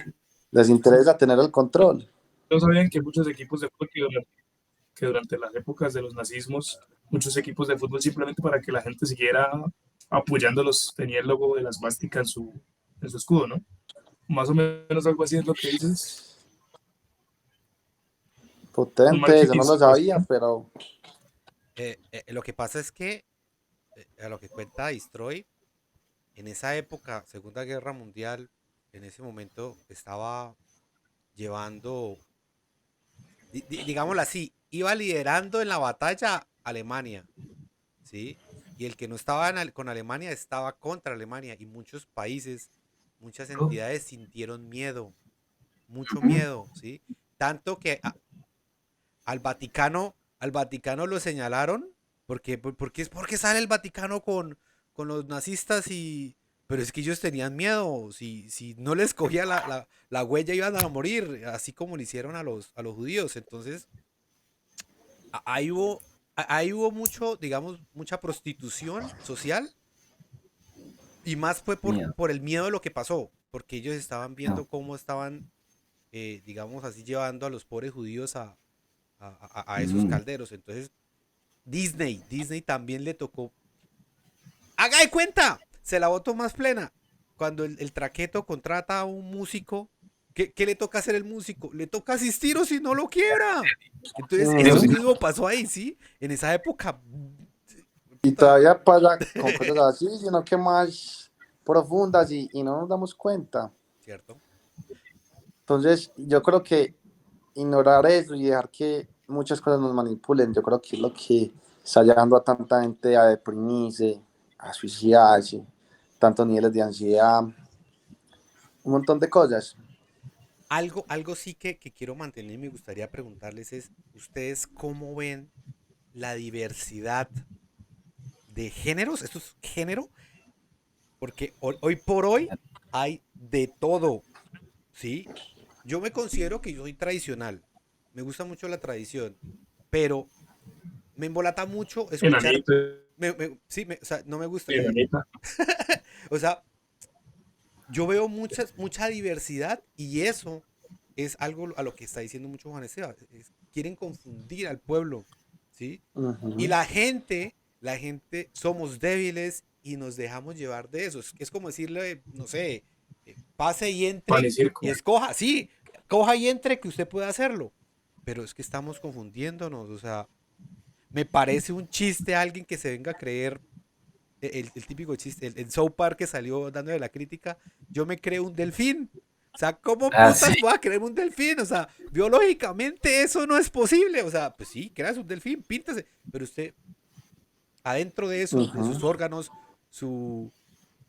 [SPEAKER 1] les interesa tener el control.
[SPEAKER 4] no sabían que muchos equipos de fútbol que durante las épocas de los nazismos, muchos equipos de fútbol simplemente para que la gente siguiera apoyándolos, tenía el logo de la esvástica en su escudo, ¿no? Más o menos algo así es lo que dices. Un
[SPEAKER 1] Potente, eso
[SPEAKER 4] marketing
[SPEAKER 1] no lo sabía,
[SPEAKER 4] psicológico.
[SPEAKER 1] pero
[SPEAKER 3] Lo que pasa es que, a lo que cuenta Destroy, en esa época, Segunda Guerra Mundial, en ese momento estaba llevando, digámoslo así, iba liderando en la batalla Alemania, ¿sí? Y el que no estaba con Alemania estaba contra Alemania y muchos países, muchas entidades sintieron miedo, mucho miedo, ¿sí? Tanto que al Vaticano lo señalaron porque sale el Vaticano con los nazistas pero es que ellos tenían miedo, si no les cogía la huella iban a morir, así como le hicieron a los judíos. Entonces, ahí hubo mucho, digamos, mucha prostitución social y más fue por,
[SPEAKER 2] miedo.
[SPEAKER 3] por el miedo de lo que pasó, porque ellos estaban
[SPEAKER 2] No.
[SPEAKER 3] viendo cómo estaban, digamos así, llevando a los pobres judíos a esos
[SPEAKER 2] Mm.
[SPEAKER 3] calderos. Entonces, Disney también le tocó. ¡Haga de cuenta! Se la votó más plena. Cuando el traqueto contrata a un músico, ¿qué le toca hacer el músico? Le toca asistir o si no lo quiebra. Entonces, eso
[SPEAKER 1] mm,
[SPEAKER 3] mismo pasó ahí, ¿sí? En esa época.
[SPEAKER 1] y
[SPEAKER 3] Puta,
[SPEAKER 1] todavía pasa con cosas así, sino que más profundas y no nos damos cuenta.
[SPEAKER 3] ¿cierto?
[SPEAKER 1] Entonces, yo creo que ignorar eso y dejar que muchas cosas nos manipulen, yo creo que es lo que está llevando a tanta gente a deprimirse, a suicidarse, tantos niveles de ansiedad, un montón de cosas.
[SPEAKER 3] Algo sí que quiero mantener y me gustaría preguntarles es, ¿ustedes cómo ven la diversidad de géneros? ¿Esto es género? Porque hoy por hoy hay de todo, ¿sí? Yo me considero que yo soy tradicional. Me gusta mucho la tradición, pero me embolata mucho escuchar.
[SPEAKER 4] Enanito,
[SPEAKER 3] Sí, o sea, no me gusta.
[SPEAKER 4] enanita.
[SPEAKER 3] O sea, yo veo mucha diversidad y eso es algo a lo que está diciendo mucho Juan Esteban. Quieren confundir al pueblo, ¿sí? Y
[SPEAKER 1] Ujú.
[SPEAKER 3] la gente somos débiles y nos dejamos llevar de eso. Es como decirle, no sé, pase y
[SPEAKER 4] Pan
[SPEAKER 3] entre
[SPEAKER 4] y circo.
[SPEAKER 3] y escoja, sí, coja y entre que usted pueda hacerlo. Pero es que estamos confundiéndonos, o sea, me parece un chiste a alguien que se venga a creer el típico chiste, el South Park que salió dando de la crítica, yo me creo un delfín. O sea, ¿cómo
[SPEAKER 2] Ah, sí.
[SPEAKER 3] putas voy a creer un delfín? O sea, biológicamente eso no es posible. O sea, pues sí, creas un delfín, píntase. Pero usted, adentro de eso, de
[SPEAKER 1] Ujú.
[SPEAKER 3] sus órganos, su,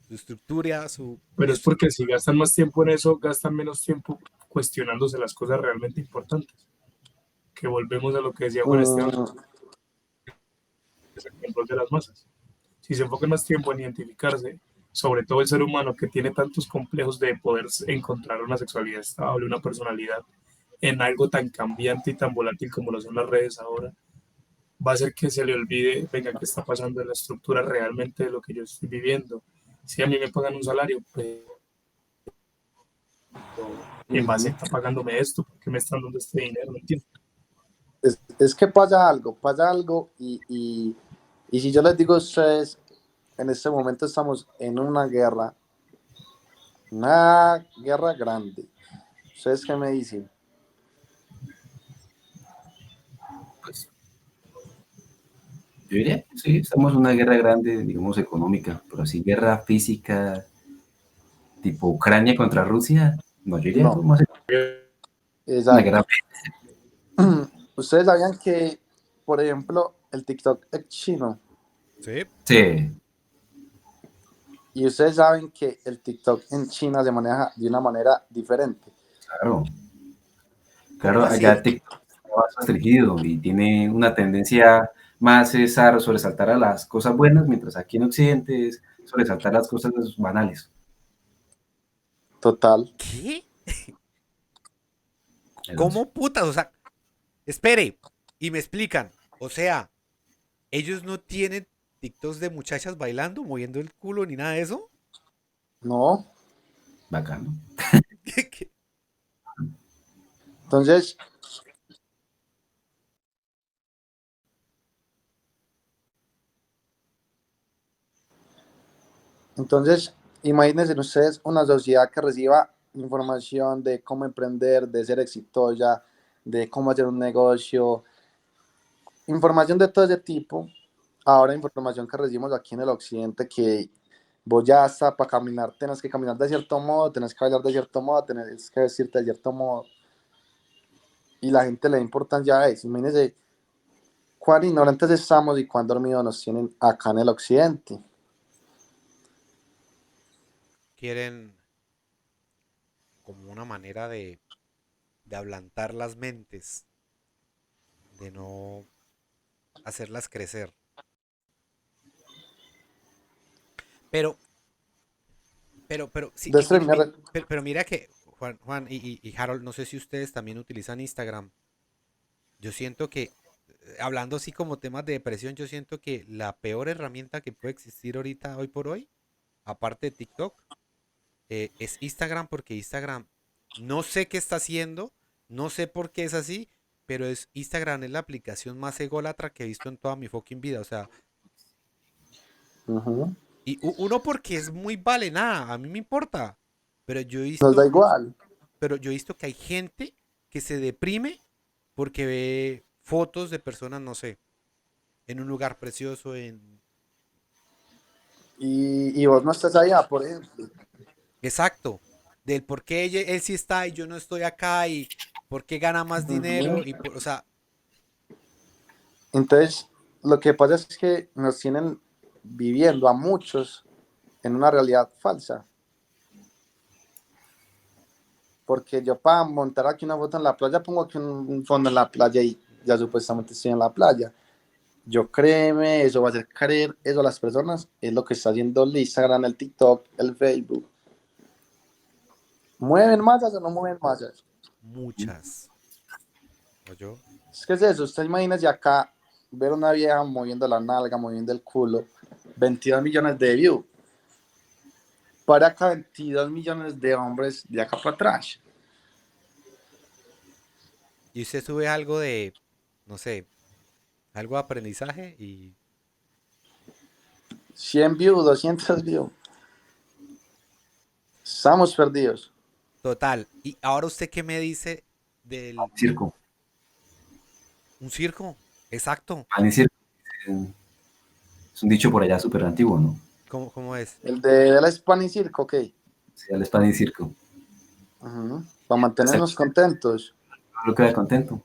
[SPEAKER 3] su estructura,
[SPEAKER 4] Pero es
[SPEAKER 3] es,
[SPEAKER 4] porque si gastan más tiempo en eso, gastan menos tiempo cuestionándose las cosas realmente importantes. Que volvemos a lo que decía Juan Esteban,
[SPEAKER 1] Mm,
[SPEAKER 4] el rol de las masas. Si se enfocan más tiempo en identificarse, sobre todo el ser humano que tiene tantos complejos de poder encontrar una sexualidad estable, una personalidad, en algo tan cambiante y tan volátil como lo son las redes ahora, va a hacer que se le olvide, venga, qué está pasando en la estructura realmente de lo que yo estoy viviendo. Si a mí me pagan un salario, pues en base a
[SPEAKER 1] ujú.
[SPEAKER 4] está pagándome esto, porque me están dando este dinero, ¿me entiendes?
[SPEAKER 1] Es que pasa algo y si yo les digo a ustedes, en este momento estamos en una guerra grande. ¿Ustedes qué me dicen?
[SPEAKER 4] Pues,
[SPEAKER 2] Yo diría, sí, estamos en una guerra grande, digamos, económica, pero así guerra física, tipo Ucrania contra Rusia, no, yo diría algo
[SPEAKER 1] No,
[SPEAKER 2] más, una guerra.
[SPEAKER 1] exacto. Ustedes sabían que, por ejemplo, el TikTok es chino
[SPEAKER 3] sí,
[SPEAKER 2] Sí,
[SPEAKER 1] y ustedes saben que el TikTok en China se maneja de una manera diferente.
[SPEAKER 2] claro.
[SPEAKER 3] ¿cómo
[SPEAKER 2] Claro, allá
[SPEAKER 3] así?
[SPEAKER 2] TikTok está más restringido y tiene una tendencia más es a sobresaltar a las cosas buenas, mientras aquí en Occidente es sobresaltar las cosas banales.
[SPEAKER 1] Total.
[SPEAKER 3] ¿Qué?
[SPEAKER 2] Eso sí.
[SPEAKER 3] ¿Cómo putas? O sea, espere, y me explican. O sea, ellos no tienen TikToks de muchachas bailando, moviendo el culo ni nada de eso.
[SPEAKER 1] No.
[SPEAKER 2] Bacano.
[SPEAKER 3] ¿Qué?
[SPEAKER 1] Entonces, Entonces, imagínense ustedes una sociedad que reciba información de cómo emprender, de ser exitosa, de cómo hacer un negocio, información de todo ese tipo. Ahora, información que recibimos aquí en el occidente, que vos ya hasta para caminar, tenés que caminar de cierto modo, tenés que bailar de cierto modo, tenés que vestirte de cierto modo, y la gente le da importancia a eso. Imagínense cuán ignorantes estamos y cuán dormidos nos tienen acá en el occidente.
[SPEAKER 3] Quieren como una manera de ablantar las mentes, de no hacerlas crecer. Pero, sí,
[SPEAKER 1] De extremidad.
[SPEAKER 3] pero mira que Juan y Harold, no sé si ustedes también utilizan Instagram. Yo siento que, hablando así como temas de depresión, yo siento que la peor herramienta que puede existir ahorita, hoy por hoy, aparte de TikTok, es Instagram, porque Instagram no sé qué está haciendo, no sé por qué es así, pero Instagram es la aplicación más ególatra que he visto en toda mi fucking vida. O sea,
[SPEAKER 1] Uh-huh.
[SPEAKER 3] y uno porque es muy vale nada, a mí me importa, pero yo he
[SPEAKER 1] Nos da
[SPEAKER 3] visto,
[SPEAKER 1] igual.
[SPEAKER 3] pero yo he visto que hay gente que se deprime porque ve fotos de personas, no sé, en un lugar precioso, en...
[SPEAKER 1] Y vos no estás allá, por ejemplo.
[SPEAKER 3] Exacto, del por qué él sí está y yo no estoy acá y por qué gana más
[SPEAKER 1] Uh-huh.
[SPEAKER 3] dinero y o sea,
[SPEAKER 1] Entonces, lo que pasa es que nos tienen viviendo a muchos en una realidad falsa. Porque yo para montar aquí una foto en la playa pongo aquí un fondo en la playa y ya supuestamente estoy en la playa. Yo créeme, eso va a hacer creer eso a las personas, es lo que está haciendo el Instagram, el TikTok, el Facebook. ¿Mueven masas o no mueven masas?
[SPEAKER 3] Muchas. ¿O yo?
[SPEAKER 1] Es que es eso, usted imagínese acá ver una vieja moviendo la nalga, moviendo el culo, 22 millones de views. Para acá 22 millones de hombres de acá para atrás.
[SPEAKER 3] Y usted sube algo de, no sé, algo de aprendizaje y
[SPEAKER 1] 100 views, 200 views. Estamos perdidos.
[SPEAKER 3] total. ¿Y ahora usted qué me dice del
[SPEAKER 2] Circo.
[SPEAKER 3] un circo? Exacto.
[SPEAKER 2] Pan y circo. Es un dicho por allá súper antiguo, ¿no?
[SPEAKER 3] ¿Cómo es?
[SPEAKER 1] El de la Spanish Circo, ok.
[SPEAKER 2] Sí, el pan y circo.
[SPEAKER 1] Para mantenernos contentos.
[SPEAKER 2] Lo queda contento.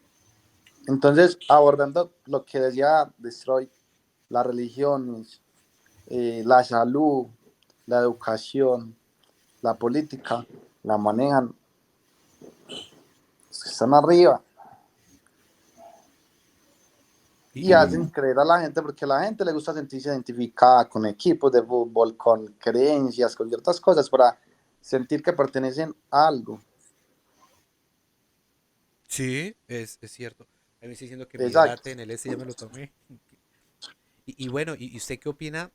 [SPEAKER 1] Entonces, abordando lo que decía Destroy, las religiones, la salud, la educación, la política, la manejan, están arriba y hacen creer a la gente porque a la gente le gusta sentirse identificada con equipos de fútbol, con creencias, con ciertas cosas para sentir que pertenecen a algo.
[SPEAKER 3] Sí, es cierto. A mí me está diciendo que me
[SPEAKER 1] Exacto.
[SPEAKER 3] hidrate en el S, ya me lo tomé. Y bueno, ¿y usted qué opina?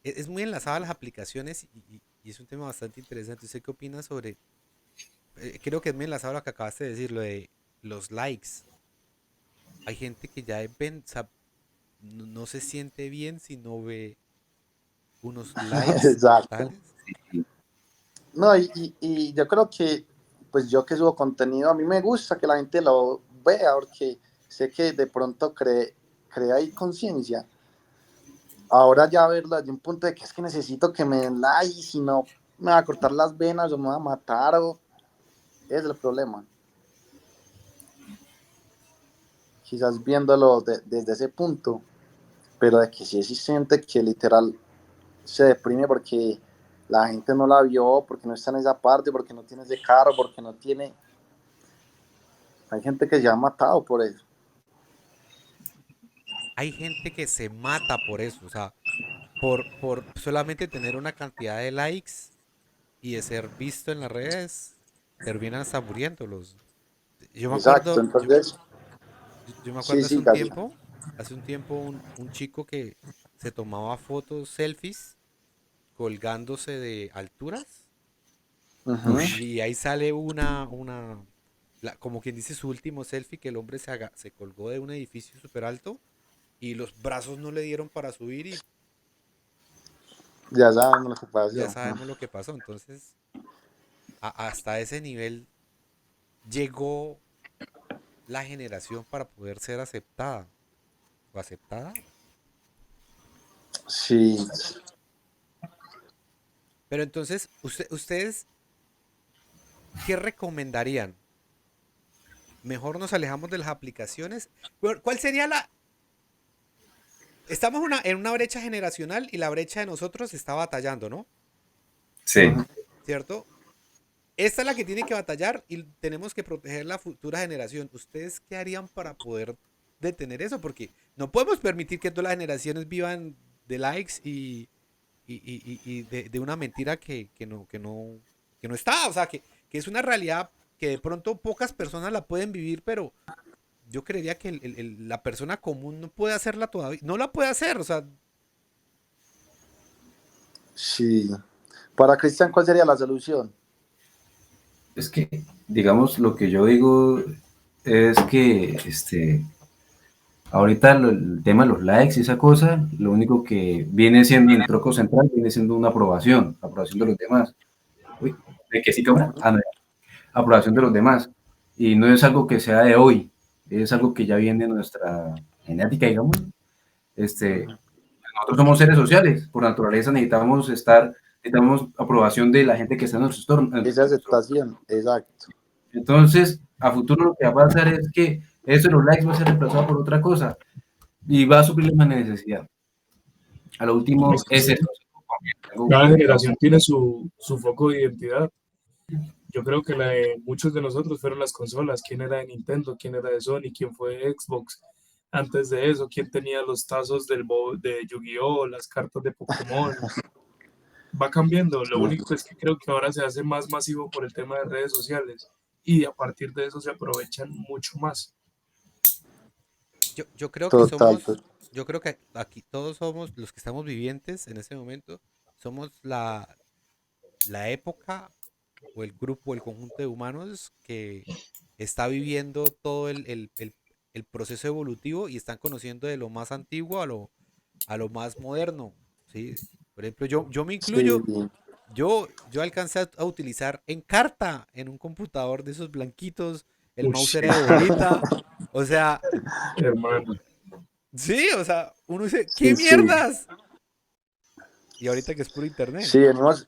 [SPEAKER 3] Es muy enlazado a las aplicaciones y es un tema bastante interesante. ¿Usted qué opina sobre? Creo que es muy enlazado a lo que acabaste de decir, lo de los likes. Hay gente que ya ven, o sea, no se siente bien si no ve unos likes
[SPEAKER 1] Exacto.
[SPEAKER 3] totales.
[SPEAKER 1] No, y yo creo que, pues yo que subo contenido, a mí me gusta que la gente lo vea porque sé que de pronto crea ahí conciencia. Ahora ya verlo desde un punto de que es que necesito que me den like, si no me va a cortar las venas o me va a matar, o es el problema. Quizás viéndolo desde ese punto, pero de que sí existe gente que literal se deprime porque la gente no la vio, porque no está en esa parte, porque no tiene ese carro, porque no tiene... Hay gente que ya ha matado por eso.
[SPEAKER 3] Hay gente que se mata por eso, o sea, por solamente tener una cantidad de likes y de ser visto en las redes, terminan hasta muriéndolos. Yo me
[SPEAKER 1] Exacto,
[SPEAKER 3] acuerdo,
[SPEAKER 1] entonces,
[SPEAKER 3] yo me
[SPEAKER 1] sí,
[SPEAKER 3] acuerdo
[SPEAKER 1] sí, casi.
[SPEAKER 3] hace un tiempo un chico que se tomaba fotos, selfies, colgándose de alturas y ahí sale como quien dice su último selfie, que el hombre se colgó de un edificio súper alto y los brazos no le dieron para subir y
[SPEAKER 1] Ya saben lo que
[SPEAKER 3] ya
[SPEAKER 1] pasó.
[SPEAKER 3] sabemos lo que pasó. Entonces, hasta ese nivel llegó la generación para poder ser aceptada o aceptada.
[SPEAKER 1] Sí,
[SPEAKER 3] Pero entonces, ustedes, ¿qué recomendarían? Mejor nos alejamos de las aplicaciones. ¿Cuál sería la? Estamos en una brecha generacional y la brecha de nosotros está batallando, ¿no?
[SPEAKER 2] Sí.
[SPEAKER 3] ¿Cierto? Esta es la que tiene que batallar y tenemos que proteger la futura generación. ¿Ustedes qué harían para poder detener eso? Porque no podemos permitir que todas las generaciones vivan de likes y de una mentira que no está. O sea, que es una realidad que de pronto pocas personas la pueden vivir, pero yo creería que la persona común no puede hacerla todavía. No la puede hacer, o sea,
[SPEAKER 1] sí. Para Cristian, ¿cuál sería la solución?
[SPEAKER 2] Es que, digamos, lo que yo digo es que ahorita el tema de los likes y esa cosa, lo único que viene siendo el troco central viene siendo una aprobación, aprobación de los demás. Uy, ¿de qué sí, cámara? Ah, no, aprobación de los demás. Y no es algo que sea de hoy, es algo que ya viene de nuestra genética, digamos. Nosotros somos seres sociales, por naturaleza necesitamos aprobación de la gente que está en nuestro entorno.
[SPEAKER 1] Esa aceptación, exacto.
[SPEAKER 2] Entonces, a futuro lo que va a pasar es que eso de los likes va a ser reemplazado por otra cosa y va a suplir una necesidad. A lo último es eso. algo
[SPEAKER 4] Cada
[SPEAKER 2] complicado.
[SPEAKER 4] generación tiene su foco de identidad. Yo creo que la de muchos de nosotros fueron las consolas. ¿Quién era de Nintendo? ¿Quién era de Sony? ¿Quién fue de Xbox? Antes de eso, ¿quién tenía los tazos de Yu-Gi-Oh, las cartas de Pokémon? Va cambiando. Lo
[SPEAKER 1] Sí,
[SPEAKER 4] único es que creo que ahora se hace más masivo por el tema de redes sociales y a partir de eso se aprovechan mucho más.
[SPEAKER 3] Yo creo que
[SPEAKER 1] total,
[SPEAKER 3] somos, yo creo que aquí todos somos los que estamos vivientes en este momento, somos la época o el grupo, el conjunto de humanos que está viviendo todo el proceso evolutivo y están conociendo de lo más antiguo a lo más moderno, ¿sí? Por ejemplo, yo me incluyo,
[SPEAKER 1] sí,
[SPEAKER 3] yo alcancé a utilizar Encarta en un computador de esos blanquitos, el mouse
[SPEAKER 4] Ush,
[SPEAKER 3] era de bolita, o sea,
[SPEAKER 4] hermano.
[SPEAKER 3] sí, o sea, uno dice, ¿qué
[SPEAKER 1] sí, sí,
[SPEAKER 3] mierdas? Y ahorita que es puro internet.
[SPEAKER 1] sí, venimos.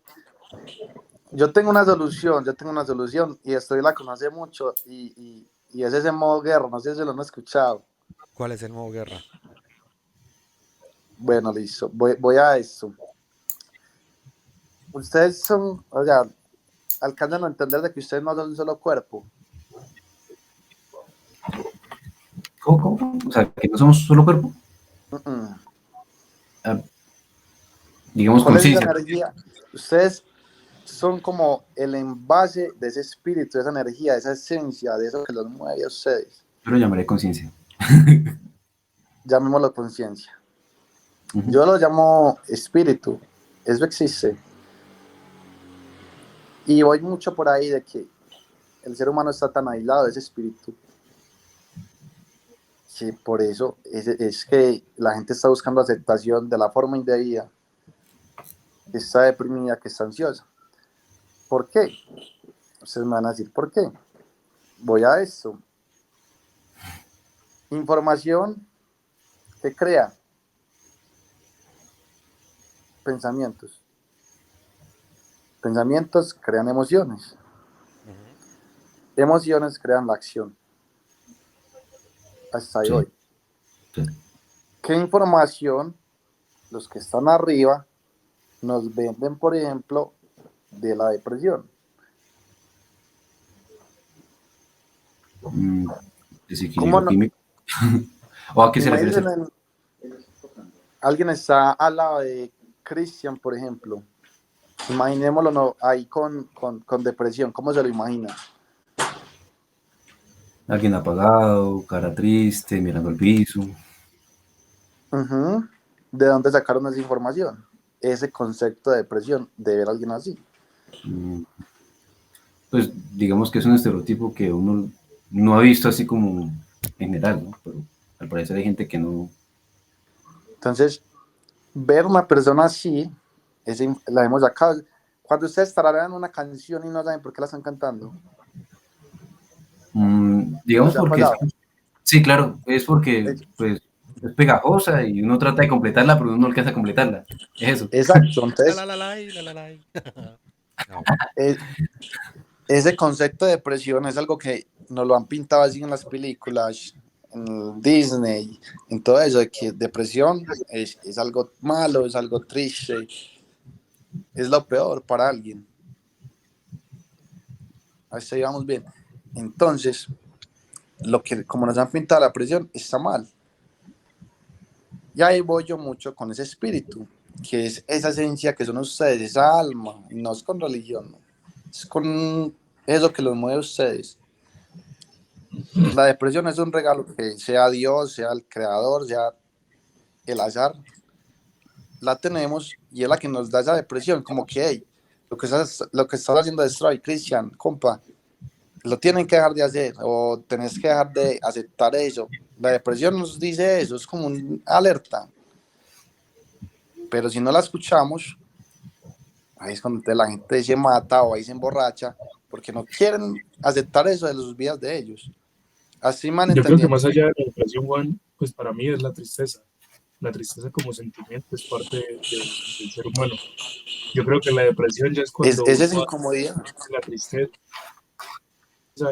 [SPEAKER 1] Yo tengo una solución y estoy la conoce mucho y es ese modo guerra, no sé si lo han escuchado.
[SPEAKER 3] ¿Cuál es el modo guerra?
[SPEAKER 1] Bueno, listo, voy a esto. Ustedes son, o sea, alcanzan a entender de que ustedes no son un solo cuerpo.
[SPEAKER 2] ¿Cómo? O sea, que no somos solo cuerpo,
[SPEAKER 1] Mm, mm.
[SPEAKER 2] ah, digamos
[SPEAKER 1] ¿Cuál es esa
[SPEAKER 2] conciencia,
[SPEAKER 1] energía? Ustedes son como el envase de ese espíritu, de esa energía, de esa esencia, de eso que los mueve a ustedes.
[SPEAKER 2] yo lo llamaré conciencia.
[SPEAKER 1] Llamémoslo conciencia.
[SPEAKER 2] Ujú.
[SPEAKER 1] Yo lo llamo espíritu. Eso existe. Y voy mucho por ahí de que el ser humano está tan aislado de ese espíritu que por eso es que la gente está buscando aceptación de la forma indebida, que está deprimida, que está ansiosa. ¿Por qué? Ustedes me van a decir, ¿por qué? Voy a esto. Información que crea pensamientos. Pensamientos crean emociones.
[SPEAKER 3] Ujú.
[SPEAKER 1] Emociones crean la acción. Hasta ahí
[SPEAKER 2] Sí,
[SPEAKER 1] hoy.
[SPEAKER 2] sí.
[SPEAKER 1] ¿Qué información los que están arriba nos venden, por ejemplo, de la depresión?
[SPEAKER 2] Mm,
[SPEAKER 1] ¿Cómo
[SPEAKER 2] desequilibrio
[SPEAKER 1] no?
[SPEAKER 2] químico. ¿O a qué se refiere ese?
[SPEAKER 1] Imagínense, alguien está al lado de Christian, por ejemplo. Imaginémoslo no, ahí con depresión. ¿Cómo se lo imagina?
[SPEAKER 2] Alguien apagado, cara triste, mirando al piso.
[SPEAKER 1] Ujú. ¿De dónde sacaron esa información? Ese concepto de depresión, de ver a alguien así.
[SPEAKER 2] Mm, Pues digamos que es un estereotipo que uno no ha visto así como en general, ¿no? Pero al parecer hay gente que no.
[SPEAKER 1] Entonces, ver una persona así, la hemos sacado. Cuando ustedes tararean una canción y no saben por qué la están cantando,
[SPEAKER 2] Digamos
[SPEAKER 1] ¿les ha
[SPEAKER 2] porque
[SPEAKER 1] pasado?
[SPEAKER 2] sí, claro, es porque
[SPEAKER 1] Eh,
[SPEAKER 2] pues es pegajosa y uno trata de completarla, pero uno no alcanza a completarla. Es eso.
[SPEAKER 1] Exacto,
[SPEAKER 3] La
[SPEAKER 1] entonces
[SPEAKER 3] la la la la la la. No.
[SPEAKER 1] eh, ese concepto de depresión es algo que nos lo han pintado así en las películas, en Disney, en todo eso, de que depresión es algo malo, es algo triste, es lo peor para alguien. Así vamos bien. Entonces, como nos han pintado la depresión, está mal. Y ahí voy yo mucho con ese espíritu, que es esa esencia que son ustedes, esa alma, y no es con religión, no. Es con eso que los mueve a ustedes. La depresión es un regalo que sea Dios, sea el creador, sea el azar, la tenemos y es la que nos da esa depresión, como que hey, lo que estás haciendo es Destroy, Christian, compa, lo tienen que dejar de hacer o tenés que dejar de aceptar eso. La depresión nos dice eso, es como una alerta, pero si no la escuchamos, ahí es cuando la gente se mata o ahí se emborracha porque no quieren aceptar eso de las vidas de ellos. Así me van
[SPEAKER 4] Yo creo que
[SPEAKER 1] entendiendo.
[SPEAKER 4] más allá de la depresión, Juan, pues para mí es la tristeza. La tristeza como sentimiento es parte del ser humano. Yo creo que la depresión ya es cuando
[SPEAKER 1] Es
[SPEAKER 4] uno
[SPEAKER 1] esa incomodidad.
[SPEAKER 4] hace la tristeza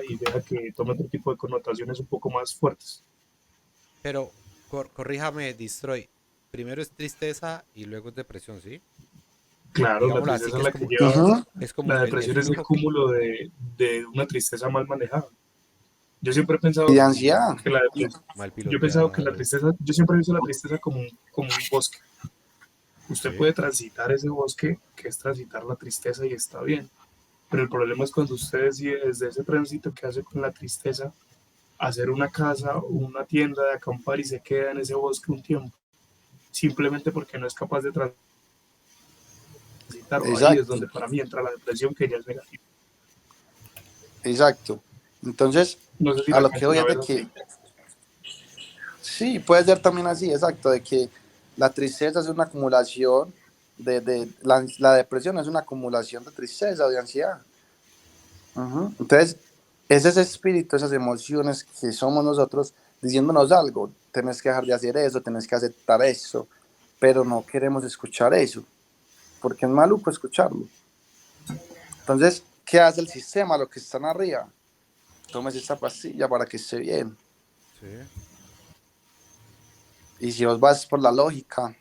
[SPEAKER 4] y deja que tome otro tipo de connotaciones un poco más fuertes.
[SPEAKER 3] Pero corríjame, Destroy. Primero es tristeza y luego es depresión, ¿sí?
[SPEAKER 4] Claro, la
[SPEAKER 3] Digámoslo así,
[SPEAKER 4] tristeza
[SPEAKER 3] que
[SPEAKER 4] es
[SPEAKER 3] es
[SPEAKER 4] la que
[SPEAKER 3] como,
[SPEAKER 4] lleva,
[SPEAKER 1] Ujú.
[SPEAKER 3] es como
[SPEAKER 4] la
[SPEAKER 3] el
[SPEAKER 4] depresión es el
[SPEAKER 3] flujo que...
[SPEAKER 4] cúmulo de una tristeza mal manejada. Yo siempre he
[SPEAKER 1] Y
[SPEAKER 4] pensado
[SPEAKER 1] de ansiedad.
[SPEAKER 4] que la depresión,
[SPEAKER 3] Mal
[SPEAKER 4] yo he pensado que la
[SPEAKER 3] piloteado.
[SPEAKER 4] tristeza, yo siempre he visto la tristeza como un bosque. Usted
[SPEAKER 3] Sí.
[SPEAKER 4] puede transitar ese bosque, que es transitar la tristeza y está bien. Pero el problema es cuando usted decide desde ese tránsito que hace con la tristeza hacer una casa o una tienda de acampar y se queda en ese bosque un tiempo, simplemente porque no es capaz de transitarlo. Ahí es
[SPEAKER 1] Exacto,
[SPEAKER 4] donde para mí entra la depresión, que ya es negativa.
[SPEAKER 1] exacto. Entonces,
[SPEAKER 4] No sé si
[SPEAKER 1] a
[SPEAKER 4] la
[SPEAKER 1] lo que
[SPEAKER 4] canción
[SPEAKER 1] voy
[SPEAKER 4] una
[SPEAKER 1] es
[SPEAKER 4] vez
[SPEAKER 1] de que
[SPEAKER 4] así.
[SPEAKER 1] sí, puede ser también así, exacto, de que la tristeza es una acumulación la depresión es una acumulación de tristeza o de ansiedad. Ujú. Entonces, es ese espíritu, esas emociones que somos nosotros diciéndonos algo, tenés que dejar de hacer eso, tenés que aceptar eso, pero no queremos escuchar eso, porque es maluco escucharlo. Entonces, ¿qué hace el sistema? Lo que están arriba, tomes esta pastilla para que esté bien.
[SPEAKER 3] Sí.
[SPEAKER 1] Y si vos vas por la lógica,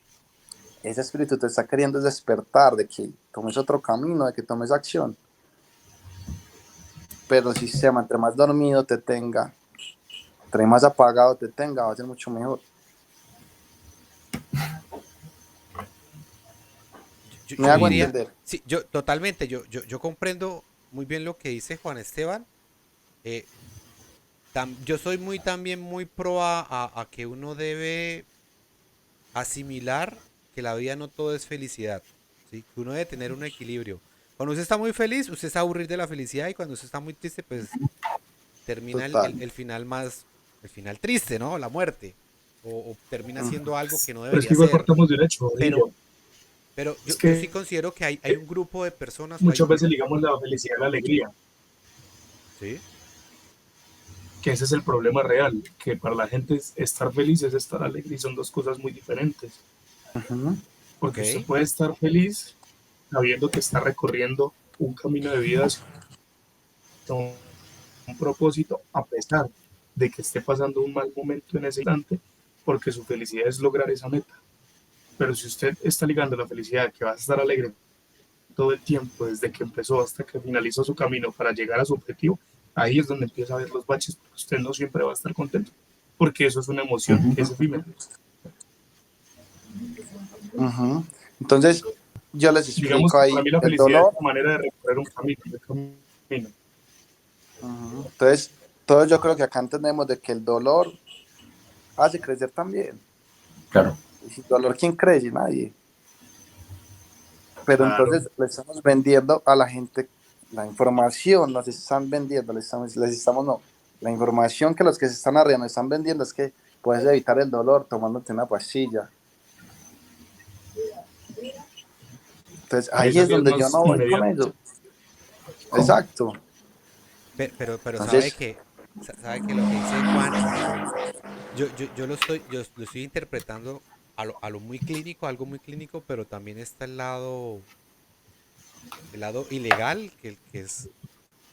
[SPEAKER 1] ese espíritu te está queriendo despertar de que tomes otro camino, de que tomes acción. Pero el sistema, entre más dormido te tenga, entre más apagado te tenga, va a ser mucho mejor. Me
[SPEAKER 3] Yo
[SPEAKER 1] hago
[SPEAKER 3] diría,
[SPEAKER 2] Sí,
[SPEAKER 1] entender.
[SPEAKER 3] sí, yo totalmente, yo comprendo muy bien lo que dice Juan Esteban. Eh, yo soy muy también muy pro a que uno debe asimilar que la vida no todo es felicidad, ¿sí? Que uno debe tener un equilibrio. Cuando usted está muy feliz, usted se va a aburrir de la felicidad y cuando usted está muy triste, pues termina
[SPEAKER 1] Total.
[SPEAKER 3] el final más, el final triste, ¿no? La muerte. O termina
[SPEAKER 1] Mm.
[SPEAKER 3] siendo algo que no
[SPEAKER 4] Pero es que
[SPEAKER 3] debería
[SPEAKER 4] igual
[SPEAKER 3] ser.
[SPEAKER 4] partamos de un hecho,
[SPEAKER 3] Pero,
[SPEAKER 4] Rodrigo. Es
[SPEAKER 3] yo sí
[SPEAKER 4] que
[SPEAKER 3] considero que hay un grupo de personas o hay
[SPEAKER 4] muchas
[SPEAKER 3] un...
[SPEAKER 4] veces ligamos la felicidad a la alegría,
[SPEAKER 3] Sí,
[SPEAKER 4] que ese es el problema real, que para la gente estar feliz es estar alegre y son dos cosas muy diferentes.
[SPEAKER 1] Ujú.
[SPEAKER 3] ok.
[SPEAKER 4] Porque usted puede estar feliz sabiendo que está recorriendo un camino de vida hacia un propósito, a pesar de que esté pasando un mal momento en ese instante, porque su felicidad es lograr esa meta. Pero si usted está ligando la felicidad que va a estar alegre todo el tiempo, desde que empezó hasta que finalizó su camino para llegar a su objetivo, ahí es donde empieza a ver los baches, porque usted no siempre va a estar contento, porque eso es una emoción que es
[SPEAKER 2] ujú,
[SPEAKER 4] efímera.
[SPEAKER 1] Ujú. Entonces, yo les
[SPEAKER 4] Digamos
[SPEAKER 1] explico
[SPEAKER 4] que para
[SPEAKER 1] ahí
[SPEAKER 4] mí la
[SPEAKER 1] el
[SPEAKER 4] felicidad es
[SPEAKER 1] dolor.
[SPEAKER 4] una manera de recorrer un camino.
[SPEAKER 1] Ujú. Entonces, todos yo creo que acá entendemos de que el dolor hace crecer también.
[SPEAKER 2] claro.
[SPEAKER 1] Y sin dolor, ¿quién crece? Nadie. Pero
[SPEAKER 4] Claro,
[SPEAKER 1] entonces le estamos vendiendo a la gente la información, nos están vendiendo, no, la información que los que se están arriba nos están vendiendo es que puedes evitar el dolor tomándote una pastilla. Entonces ahí
[SPEAKER 4] esa
[SPEAKER 1] es
[SPEAKER 4] vía es
[SPEAKER 1] donde yo
[SPEAKER 4] más
[SPEAKER 1] no voy con
[SPEAKER 4] inmediata.
[SPEAKER 1] eso.
[SPEAKER 2] ¿Cómo?
[SPEAKER 1] Exacto.
[SPEAKER 3] Pero
[SPEAKER 1] Entonces,
[SPEAKER 3] sabe que lo que dice Juan, yo lo estoy interpretando a lo muy clínico, algo muy clínico, pero también está el lado ilegal, que es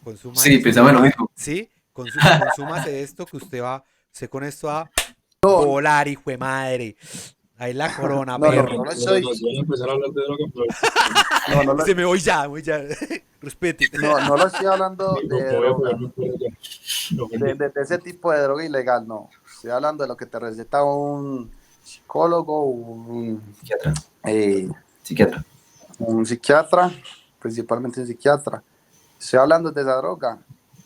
[SPEAKER 3] consuma
[SPEAKER 2] Sí,
[SPEAKER 3] esto,
[SPEAKER 2] pensaba lo mismo.
[SPEAKER 3] ¿sí? Consúmase esto que usted con esto va a
[SPEAKER 1] no,
[SPEAKER 3] volar, hijo de madre. Ahí la corona,
[SPEAKER 1] no,
[SPEAKER 3] perro.
[SPEAKER 1] no
[SPEAKER 4] Pero
[SPEAKER 1] estoy,
[SPEAKER 4] nos van a empezar a hablar de droga, pero
[SPEAKER 1] no, no,
[SPEAKER 3] Se me voy ya. Respete.
[SPEAKER 1] no lo estoy hablando
[SPEAKER 4] me
[SPEAKER 1] de
[SPEAKER 4] voy a
[SPEAKER 1] droga,
[SPEAKER 4] pegar un tiro ya. Me ofendí.
[SPEAKER 1] de ese tipo de droga ilegal, no. Estoy hablando de lo que te receta un psicólogo,
[SPEAKER 2] Psiquiatra.
[SPEAKER 1] eh,
[SPEAKER 2] Psiquiatra.
[SPEAKER 1] un psiquiatra, principalmente un psiquiatra. Estoy hablando de esa droga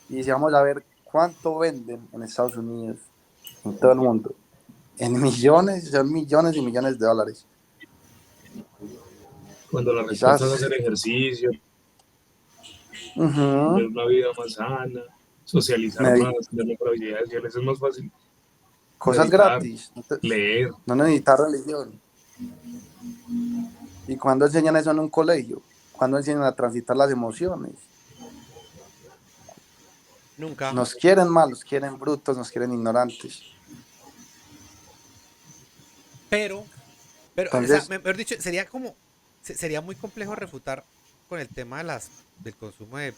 [SPEAKER 1] y si vamos a ver cuánto venden en Estados Unidos, en todo el mundo, en millones, son millones y millones de dólares.
[SPEAKER 4] Cuando la respuesta es
[SPEAKER 1] Quizás,
[SPEAKER 4] hacer ejercicio, tener
[SPEAKER 1] ujú,
[SPEAKER 4] una vida más sana, socializar
[SPEAKER 1] medi-
[SPEAKER 4] más, tener mejor habilidades sociales, es más fácil
[SPEAKER 1] cosas
[SPEAKER 4] meditar,
[SPEAKER 1] gratis,
[SPEAKER 4] leer.
[SPEAKER 1] no necesitas religión. ¿Y cuando enseñan eso en un colegio? ¿Cuando enseñan a transitar las emociones?
[SPEAKER 3] Nunca.
[SPEAKER 1] Nos quieren mal, nos quieren brutos, nos quieren ignorantes.
[SPEAKER 3] Pero, o sea,
[SPEAKER 1] Entonces,
[SPEAKER 3] mejor dicho, sería como, sería muy complejo refutar con el tema de del consumo de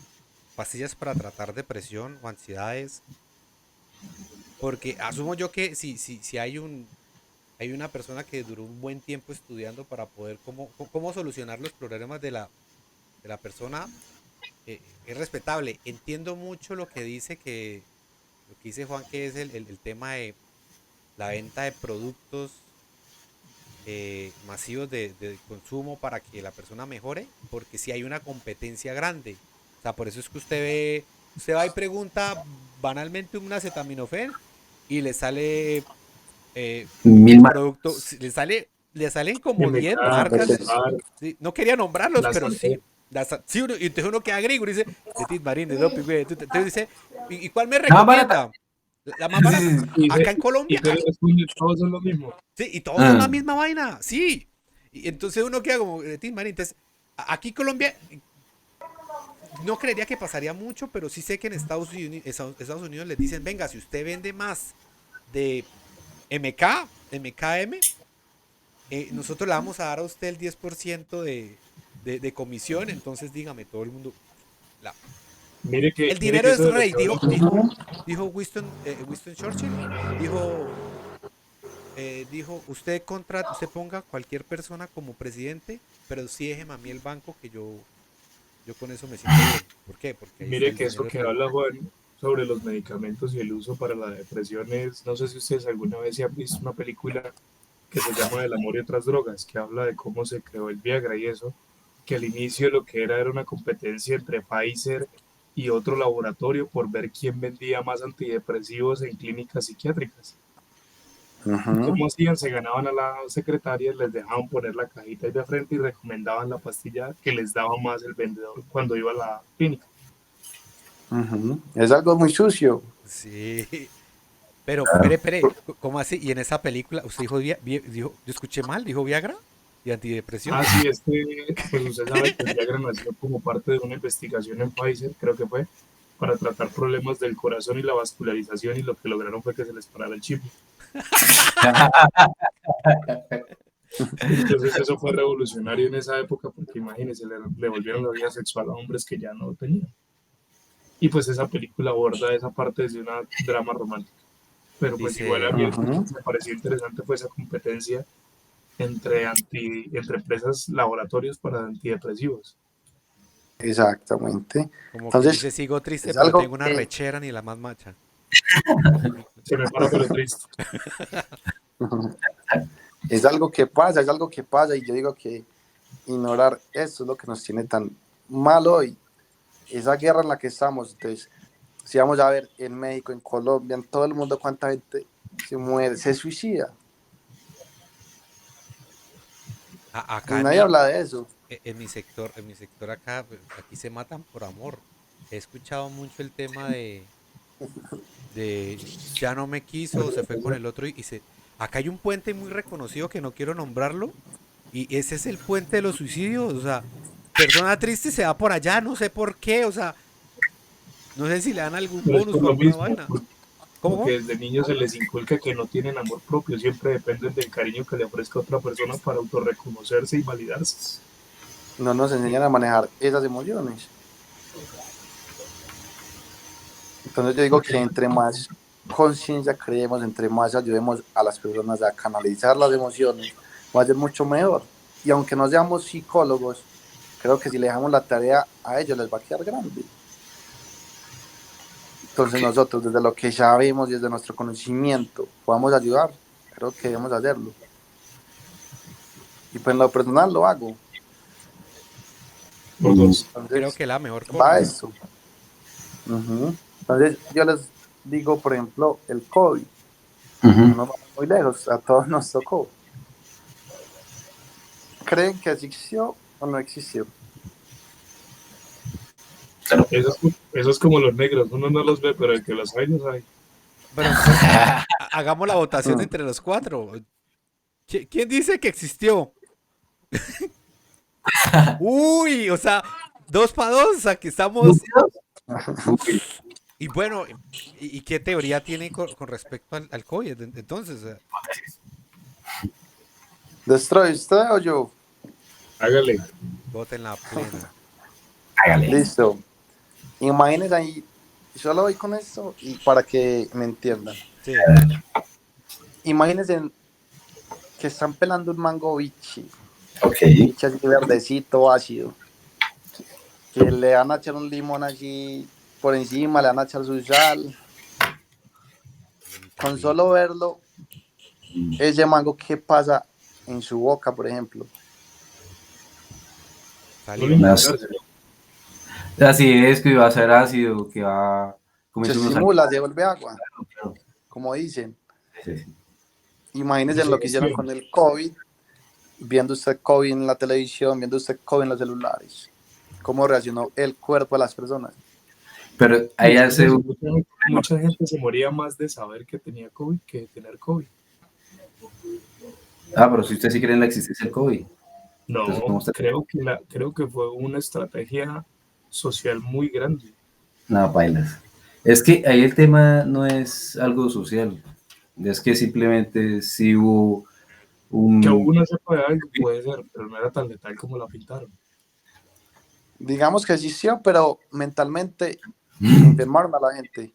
[SPEAKER 3] pastillas para tratar depresión o ansiedades. Porque asumo yo que si hay hay una persona que duró un buen tiempo estudiando para poder cómo solucionar los problemas de la persona. Es respetable. Entiendo mucho lo que dice Juan, que es el tema de la venta de productos masivos de consumo para que la persona mejore, porque si hay una competencia grande. O sea, por eso es que usted va y pregunta banalmente un acetaminofén y le sale
[SPEAKER 2] Mil
[SPEAKER 3] el
[SPEAKER 2] más.
[SPEAKER 3] producto, le salen como 10
[SPEAKER 4] MK,
[SPEAKER 3] marcas.
[SPEAKER 4] Star,
[SPEAKER 3] Sí, no quería nombrarlos,
[SPEAKER 4] la
[SPEAKER 3] pero
[SPEAKER 4] Santé.
[SPEAKER 3] sí. Sí, y entonces uno queda gringo y dice, de Tit Marín, de Doping, güey. Entonces dice, ¿y cuál me
[SPEAKER 2] La más barata.
[SPEAKER 3] recomienda? La más
[SPEAKER 2] Sí, sí,
[SPEAKER 3] barata.
[SPEAKER 2] sí.
[SPEAKER 3] Acá en
[SPEAKER 4] Y
[SPEAKER 3] Colombia,
[SPEAKER 4] te responde, todos son lo mismo.
[SPEAKER 3] sí, y todos son la
[SPEAKER 2] Ah,
[SPEAKER 3] misma vaina, sí. Y entonces uno queda como, Tim Marín, entonces, aquí Colombia, no creería que pasaría mucho, pero sí sé que en Estados Unidos les dicen, venga, si usted vende más de MKM, nosotros le vamos a dar a usted el 10% de comisión, entonces dígame, todo el mundo, la- el
[SPEAKER 4] Mire
[SPEAKER 3] dinero
[SPEAKER 4] que eso
[SPEAKER 3] es
[SPEAKER 4] de lo
[SPEAKER 3] rey,
[SPEAKER 4] que habla
[SPEAKER 3] dijo Winston Churchill, dijo, usted ponga cualquier persona como presidente, pero sí déjeme a mí el banco que yo con eso me siento bien. ¿Por qué? Porque ahí está
[SPEAKER 4] Mire
[SPEAKER 3] el
[SPEAKER 4] que eso
[SPEAKER 3] dinero es
[SPEAKER 4] que
[SPEAKER 3] rey.
[SPEAKER 4] habla Juan sobre los medicamentos y el uso para la depresión es, no sé si ustedes alguna vez se han visto una película que se llama El amor y otras drogas, que habla de cómo se creó el Viagra y eso, que al inicio lo que era una competencia entre Pfizer y otro laboratorio por ver quién vendía más antidepresivos en clínicas psiquiátricas. ¿Y
[SPEAKER 1] Ujú,
[SPEAKER 4] cómo hacían? Se ganaban a las secretarias, les dejaban poner la cajita ahí de frente y recomendaban la pastilla que les daba más el vendedor cuando iba a la clínica.
[SPEAKER 1] ujú. Es algo muy sucio.
[SPEAKER 3] Sí. Pero, espere, ¿cómo así? Y en esa película, usted dijo, yo escuché mal, dijo Viagra y antidepresión.
[SPEAKER 4] Ah, sí, pues usted sabe que el Viagra nació como parte de una investigación en Pfizer, creo que fue, para tratar problemas del corazón y la vascularización, y lo que lograron fue que se les parara el chip. Entonces eso fue revolucionario en esa época porque imagínense, le volvieron la vida sexual a hombres que ya no lo tenían. Y pues esa película aborda esa parte desde una drama romántica. Pero pues igual a
[SPEAKER 3] Dice,
[SPEAKER 4] mí el que
[SPEAKER 1] Ujú,
[SPEAKER 4] me pareció interesante fue esa competencia entre empresas, laboratorios para antidepresivos.
[SPEAKER 1] exactamente.
[SPEAKER 3] como quien
[SPEAKER 1] Entonces,
[SPEAKER 3] dice, sigo triste,
[SPEAKER 1] es
[SPEAKER 3] pero
[SPEAKER 1] algo
[SPEAKER 3] tengo una
[SPEAKER 1] que,
[SPEAKER 3] rechera ni la más macha.
[SPEAKER 4] Se me para pero triste.
[SPEAKER 1] ujú, es algo que pasa, y yo digo que ignorar esto es lo que nos tiene tan mal hoy, esa guerra en la que estamos. Entonces, si vamos a ver en México, en Colombia, en todo el mundo, cuánta gente se muere, se suicida, y
[SPEAKER 3] Acá
[SPEAKER 1] nadie habla de eso.
[SPEAKER 3] en mi sector acá, aquí se matan por amor. He escuchado mucho el tema de ya no me quiso, se fue con el otro acá hay un puente muy reconocido que no quiero nombrarlo y ese es el puente de los suicidios, o sea, persona triste se va por allá, no sé por qué, o sea, no sé si le dan algún
[SPEAKER 4] Pero es
[SPEAKER 3] bonus
[SPEAKER 4] por
[SPEAKER 3] o
[SPEAKER 4] lo
[SPEAKER 3] alguna
[SPEAKER 4] mismo,
[SPEAKER 3] vaina.
[SPEAKER 4] porque
[SPEAKER 3] ¿Cómo?
[SPEAKER 4] desde niños se les inculca que no tienen amor propio, siempre dependen del cariño que le ofrezca otra persona para autorreconocerse y validarse.
[SPEAKER 1] No nos enseñan a manejar esas emociones. Entonces yo digo
[SPEAKER 4] Porque
[SPEAKER 1] que entre más conciencia creemos, entre más ayudemos a las personas a canalizar las emociones, va a ser mucho mejor. Y aunque no seamos psicólogos, creo que si le dejamos la tarea a ellos les va a quedar grande. Entonces nosotros, desde lo que sabemos y desde nuestro conocimiento, podamos ayudar, creo que debemos hacerlo. Y pues en lo personal lo hago.
[SPEAKER 4] por dos.
[SPEAKER 3] Creo
[SPEAKER 1] Entonces,
[SPEAKER 3] que la mejor
[SPEAKER 1] va
[SPEAKER 3] forma.
[SPEAKER 1] eso. Ujú. Entonces yo les digo, por ejemplo, el COVID, no
[SPEAKER 2] ujú.
[SPEAKER 1] nos vamos muy lejos, a todos nos tocó. ¿Creen que existió o no existió?
[SPEAKER 2] Claro.
[SPEAKER 4] Eso es como los negros, uno no los ve, pero el que los hay, los hay.
[SPEAKER 3] Pero hagamos la votación
[SPEAKER 1] Mm.
[SPEAKER 3] entre los cuatro. ¿Quién dice que existió? Uy, o sea, 2 para 2, o sea, que estamos.
[SPEAKER 2] Uy,
[SPEAKER 3] Y bueno, ¿y qué teoría tiene con respecto al COVID? Entonces,
[SPEAKER 1] ¿Destroy usted o yo?
[SPEAKER 4] Hágale.
[SPEAKER 3] voten la plena.
[SPEAKER 2] hágale.
[SPEAKER 1] Listo. Imagínense ahí, solo voy con esto y para que me entiendan.
[SPEAKER 3] Sí.
[SPEAKER 1] Imagínense que están pelando un mango bichi,
[SPEAKER 2] Ok.
[SPEAKER 1] bichi así verdecito, ácido, que le van a echar un limón allí por encima, le van a echar su sal. Con solo verlo, ese mango, ¿qué pasa en su boca, por ejemplo?
[SPEAKER 4] Solo
[SPEAKER 3] Saliva.
[SPEAKER 4] imaginárselo.
[SPEAKER 2] Así es, que va a ser ácido, que va a comerse
[SPEAKER 1] Se
[SPEAKER 2] unos
[SPEAKER 1] simula, se vuelve agua,
[SPEAKER 2] claro.
[SPEAKER 1] como dicen.
[SPEAKER 2] Sí, sí.
[SPEAKER 1] Imagínense lo que hicieron con el COVID, viendo usted COVID en la televisión, viendo usted COVID en los celulares. ¿Cómo reaccionó el cuerpo de las personas?
[SPEAKER 2] Pero ahí hace
[SPEAKER 4] Mucha gente se moría más de saber que tenía COVID que de tener COVID.
[SPEAKER 2] pero si usted sí cree en la existencia del COVID. Entonces, ¿cómo
[SPEAKER 4] No,
[SPEAKER 2] usted?
[SPEAKER 4] creo que fue una estrategia social muy grande.
[SPEAKER 2] Nada, bailas. Es que ahí el tema no es algo social. Es que simplemente sí hubo
[SPEAKER 4] Que
[SPEAKER 2] un...
[SPEAKER 4] hubo una cepa de algo puede ser, pero no era tan letal como la pintaron.
[SPEAKER 1] Digamos que existió, pero mentalmente enfermaron a la gente.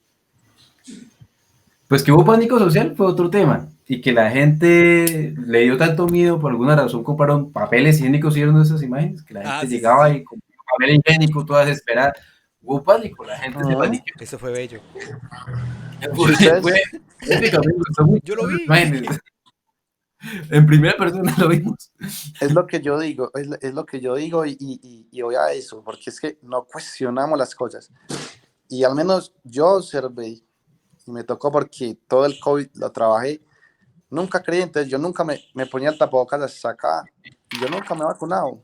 [SPEAKER 2] Pues que hubo pánico social fue otro tema. Y que la gente le dio tanto miedo, por alguna razón compraron papeles higiénicos, ¿vieron esas imágenes? Que la gente
[SPEAKER 3] Sí, sí,
[SPEAKER 2] llegaba
[SPEAKER 3] sí.
[SPEAKER 2] y compraba papel higiénico, toda desesperada. Hubo pánico, la gente se
[SPEAKER 1] Ujú.
[SPEAKER 2] paniqueó.
[SPEAKER 3] Eso fue bello.
[SPEAKER 1] Si
[SPEAKER 2] Fue
[SPEAKER 3] Sí.
[SPEAKER 1] ustedes,
[SPEAKER 2] épico, me gustó mucho
[SPEAKER 3] Yo lo
[SPEAKER 2] esas
[SPEAKER 3] vi.
[SPEAKER 2] imágenes. En primera persona lo vimos.
[SPEAKER 1] es lo que yo digo, es lo que yo digo y voy a eso, porque es que no cuestionamos las cosas. Y al menos yo observé, y me tocó porque todo el COVID lo trabajé, nunca creí, entonces yo nunca me ponía el tapabocas hasta acá, y yo nunca me he vacunado.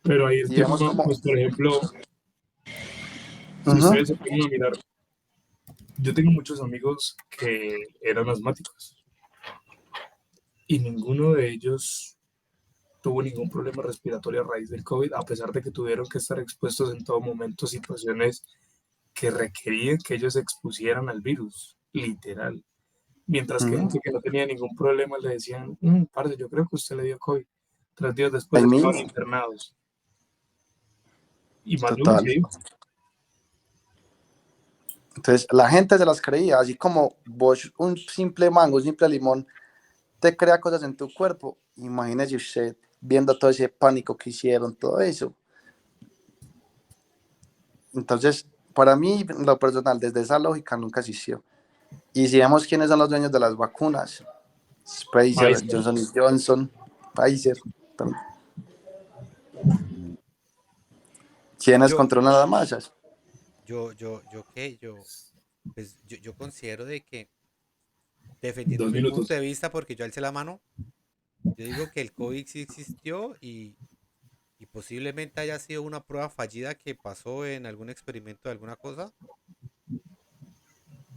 [SPEAKER 4] Pero ahí el
[SPEAKER 1] Y vemos
[SPEAKER 4] tema,
[SPEAKER 1] como,
[SPEAKER 4] pues por ejemplo, si
[SPEAKER 1] ujú,
[SPEAKER 4] ustedes se ponen a mirar, yo tengo muchos amigos que eran asmáticos y ninguno de ellos tuvo ningún problema respiratorio a raíz del COVID, a pesar de que tuvieron que estar expuestos en todo momento a situaciones que requerían que ellos se expusieran al virus, literal. Mientras que
[SPEAKER 1] ujú,
[SPEAKER 4] gente que no tenía ningún problema le decían, parce, yo creo que usted le dio COVID. 3 días después
[SPEAKER 1] ahí
[SPEAKER 4] estaban
[SPEAKER 1] mismo,
[SPEAKER 4] internados. Y más de uno
[SPEAKER 1] total.
[SPEAKER 4] se dio.
[SPEAKER 1] Entonces la gente se las creía, así como vos un simple mango, un simple limón, te crea cosas en tu cuerpo. Imagínese usted viendo todo ese pánico que hicieron, todo eso. Entonces, para mí, en lo personal, desde esa lógica nunca existió. Y si vemos quiénes son los dueños de las vacunas, Pfizer,
[SPEAKER 4] Pfizer.
[SPEAKER 1] Johnson, Pfizer, ¿quiénes
[SPEAKER 3] Yo,
[SPEAKER 1] controlan las masas?
[SPEAKER 3] ¿qué? Pues yo considero de que, defendiendo
[SPEAKER 4] Dos
[SPEAKER 3] mi punto
[SPEAKER 4] minutos.
[SPEAKER 3] de vista, porque yo alcé la mano, yo digo que el COVID sí existió y posiblemente haya sido una prueba fallida que pasó en algún experimento de alguna cosa.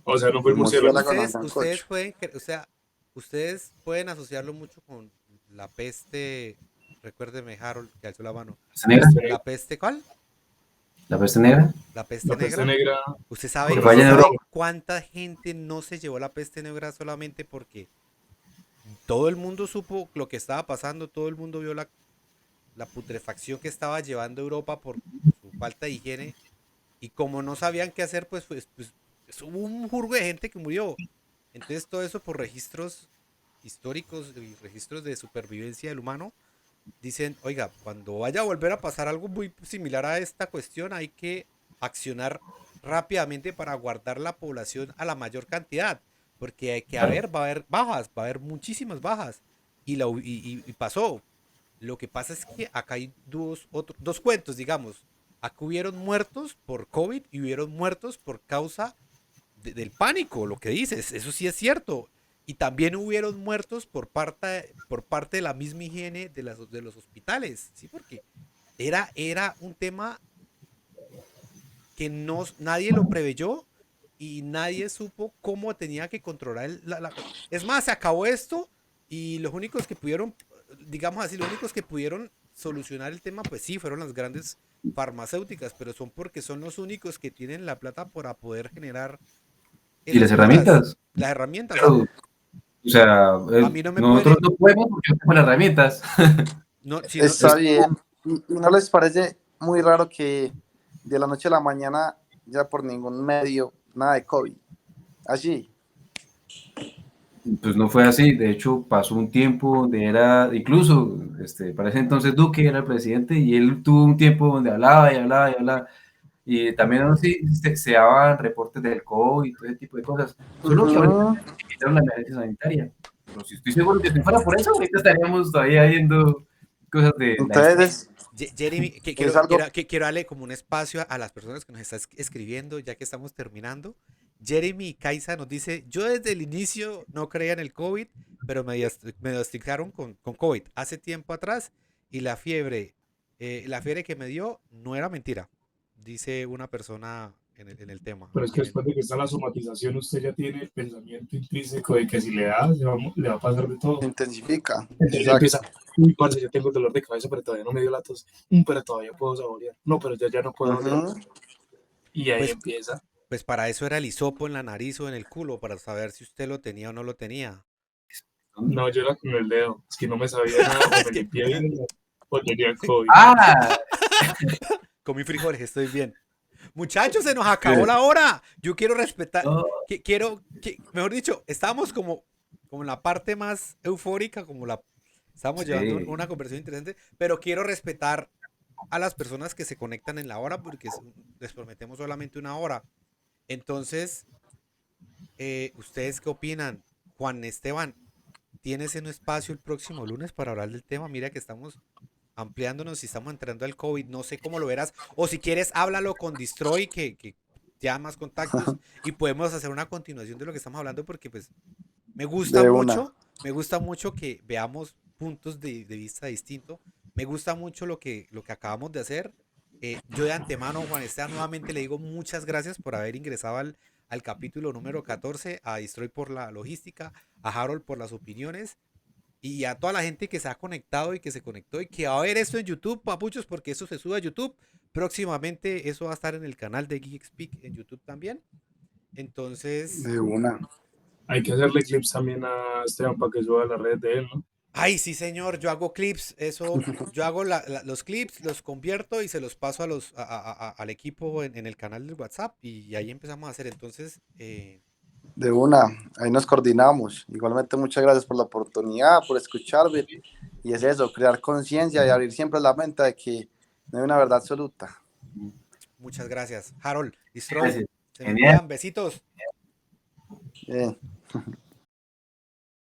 [SPEAKER 4] O sea, no fue
[SPEAKER 1] El
[SPEAKER 4] el murciélago.
[SPEAKER 1] murciélago no
[SPEAKER 3] Ustedes
[SPEAKER 1] sancocho.
[SPEAKER 3] pueden, o sea, ustedes pueden asociarlo mucho con la peste. Recuérdeme, Harold, que alzó la mano.
[SPEAKER 2] ¿Peste negra?
[SPEAKER 3] ¿La peste cuál?
[SPEAKER 2] ¿La peste negra?
[SPEAKER 3] La peste
[SPEAKER 4] La peste
[SPEAKER 3] negra.
[SPEAKER 4] negra
[SPEAKER 2] Que fue
[SPEAKER 3] Usted
[SPEAKER 2] allá en
[SPEAKER 3] sabe
[SPEAKER 2] Europa.
[SPEAKER 3] cuánta gente no se llevó la peste negra solamente porque todo el mundo supo lo que estaba pasando, todo el mundo vio la putrefacción que estaba llevando Europa por su falta de higiene y como no sabían qué hacer, pues hubo un jurgo de gente que murió. Entonces todo eso por registros históricos y registros de supervivencia del humano dicen, oiga, cuando vaya a volver a pasar algo muy similar a esta cuestión, hay que accionar rápidamente para guardar la población a la mayor cantidad, porque hay que
[SPEAKER 2] Claro.
[SPEAKER 3] va a haber bajas, va a haber muchísimas bajas. Y pasó. Lo que pasa es que acá hay dos cuentos, digamos. Acá hubieron muertos por COVID y hubieron muertos por causa del pánico, lo que dices, eso sí es cierto. Y también hubieron muertos por parte de la misma higiene de los hospitales, ¿sí? Porque era un tema que nadie lo preveyó y nadie supo cómo tenía que controlar Es más, se acabó esto y los únicos que pudieron, digamos así, los únicos que pudieron solucionar el tema, pues sí, fueron las grandes farmacéuticas, pero son porque son los únicos que tienen la plata para poder generar
[SPEAKER 2] ¿Y
[SPEAKER 3] esas
[SPEAKER 2] las
[SPEAKER 3] curas,
[SPEAKER 2] herramientas?
[SPEAKER 3] las herramientas.
[SPEAKER 2] Claro. O sea,
[SPEAKER 3] A mí no me
[SPEAKER 2] nosotros
[SPEAKER 3] pueden,
[SPEAKER 2] no podemos porque no tenemos las herramientas.
[SPEAKER 3] no, si no,
[SPEAKER 1] Está bien. ¿Y no les parece muy raro que de la noche a la mañana, ya por ningún medio, nada de COVID? Así.
[SPEAKER 2] Pues no fue así, de hecho pasó un tiempo donde era, incluso, para ese entonces Duque era el presidente y él tuvo un tiempo donde hablaba y hablaba y hablaba, y también aún así se daban reportes del COVID y todo ese tipo de cosas, solo que ahorita
[SPEAKER 1] Ujú.
[SPEAKER 2] quitaron la emergencia sanitaria, pero si estoy seguro que si fuera por eso, ahorita estaríamos todavía viendo cosas de la historia.
[SPEAKER 1] Entonces
[SPEAKER 3] Jeremy,
[SPEAKER 1] es algo,
[SPEAKER 3] quiero darle como un espacio a las personas que nos están escribiendo, ya que estamos terminando. Jeremy Caiza nos dice, yo desde el inicio no creía en el COVID, pero me diagnosticaron con COVID hace tiempo atrás y la fiebre que me dio no era mentira, dice una persona en el tema.
[SPEAKER 4] Pero es que después de que está la somatización, usted ya tiene el pensamiento intrínseco de que si le da, le va a pasar de
[SPEAKER 1] se
[SPEAKER 4] todo.
[SPEAKER 1] intensifica.
[SPEAKER 4] Entonces ya empieza,
[SPEAKER 1] Exacto.
[SPEAKER 4] uy, parce, yo tengo dolor de cabeza, pero todavía no me dio la tos. Pero todavía puedo saborear. No, pero ya no puedo oler.
[SPEAKER 1] Ujú.
[SPEAKER 4] Y ahí
[SPEAKER 3] Pues,
[SPEAKER 4] empieza.
[SPEAKER 3] pues para eso era el hisopo en la nariz o en el culo, para saber si usted lo tenía o no lo tenía.
[SPEAKER 4] No, yo era con el dedo. Es que no me sabía nada. O
[SPEAKER 3] Es
[SPEAKER 4] me
[SPEAKER 3] que
[SPEAKER 4] limpié bien o tenía COVID.
[SPEAKER 2] Ah,
[SPEAKER 3] comí frijoles, estoy bien. Muchachos, se nos acabó la hora. Yo quiero respetar,
[SPEAKER 2] no,
[SPEAKER 3] mejor dicho, estamos como en la parte más eufórica, estamos llevando
[SPEAKER 2] sí.
[SPEAKER 3] una conversación interesante, pero quiero respetar a las personas que se conectan en la hora porque les prometemos solamente una hora. Entonces, ¿ustedes qué opinan? Juan Esteban, ¿tienes un espacio el próximo lunes para hablar del tema? Mira que estamos ampliándonos y estamos entrando al COVID. No sé cómo lo verás. O si quieres, háblalo con Destroy, que ya más contactos y podemos hacer una continuación de lo que estamos hablando porque pues me gusta
[SPEAKER 1] De una.
[SPEAKER 3] mucho, me gusta mucho que veamos puntos de vista distintos. Me gusta mucho lo que acabamos de hacer. Yo de antemano, Juan Esteban, nuevamente le digo muchas gracias por haber ingresado al capítulo número 14, a Destroy por la logística, a Harold por las opiniones y a toda la gente que se ha conectado y que se conectó y que va a ver esto en YouTube, papuchos, porque eso se sube a YouTube. Próximamente eso va a estar en el canal de GeekSpeak en YouTube también. Entonces,
[SPEAKER 1] De una.
[SPEAKER 4] Hay que hacerle clips también a Esteban para que suba a la red de él, ¿no?
[SPEAKER 3] ay, sí, señor, yo hago clips, eso, yo hago los clips, los convierto y se los paso al equipo en el canal del WhatsApp y ahí empezamos a hacer. Entonces,
[SPEAKER 1] De una. Ahí nos coordinamos. Igualmente, muchas gracias por la oportunidad, por escucharme. Y es eso, crear conciencia y abrir siempre la mente de que no hay una verdad absoluta.
[SPEAKER 3] muchas gracias. Harold, Destroy,
[SPEAKER 2] Gracias.
[SPEAKER 3] se me
[SPEAKER 2] Genial.
[SPEAKER 3] cuidan, besitos.
[SPEAKER 1] Bien.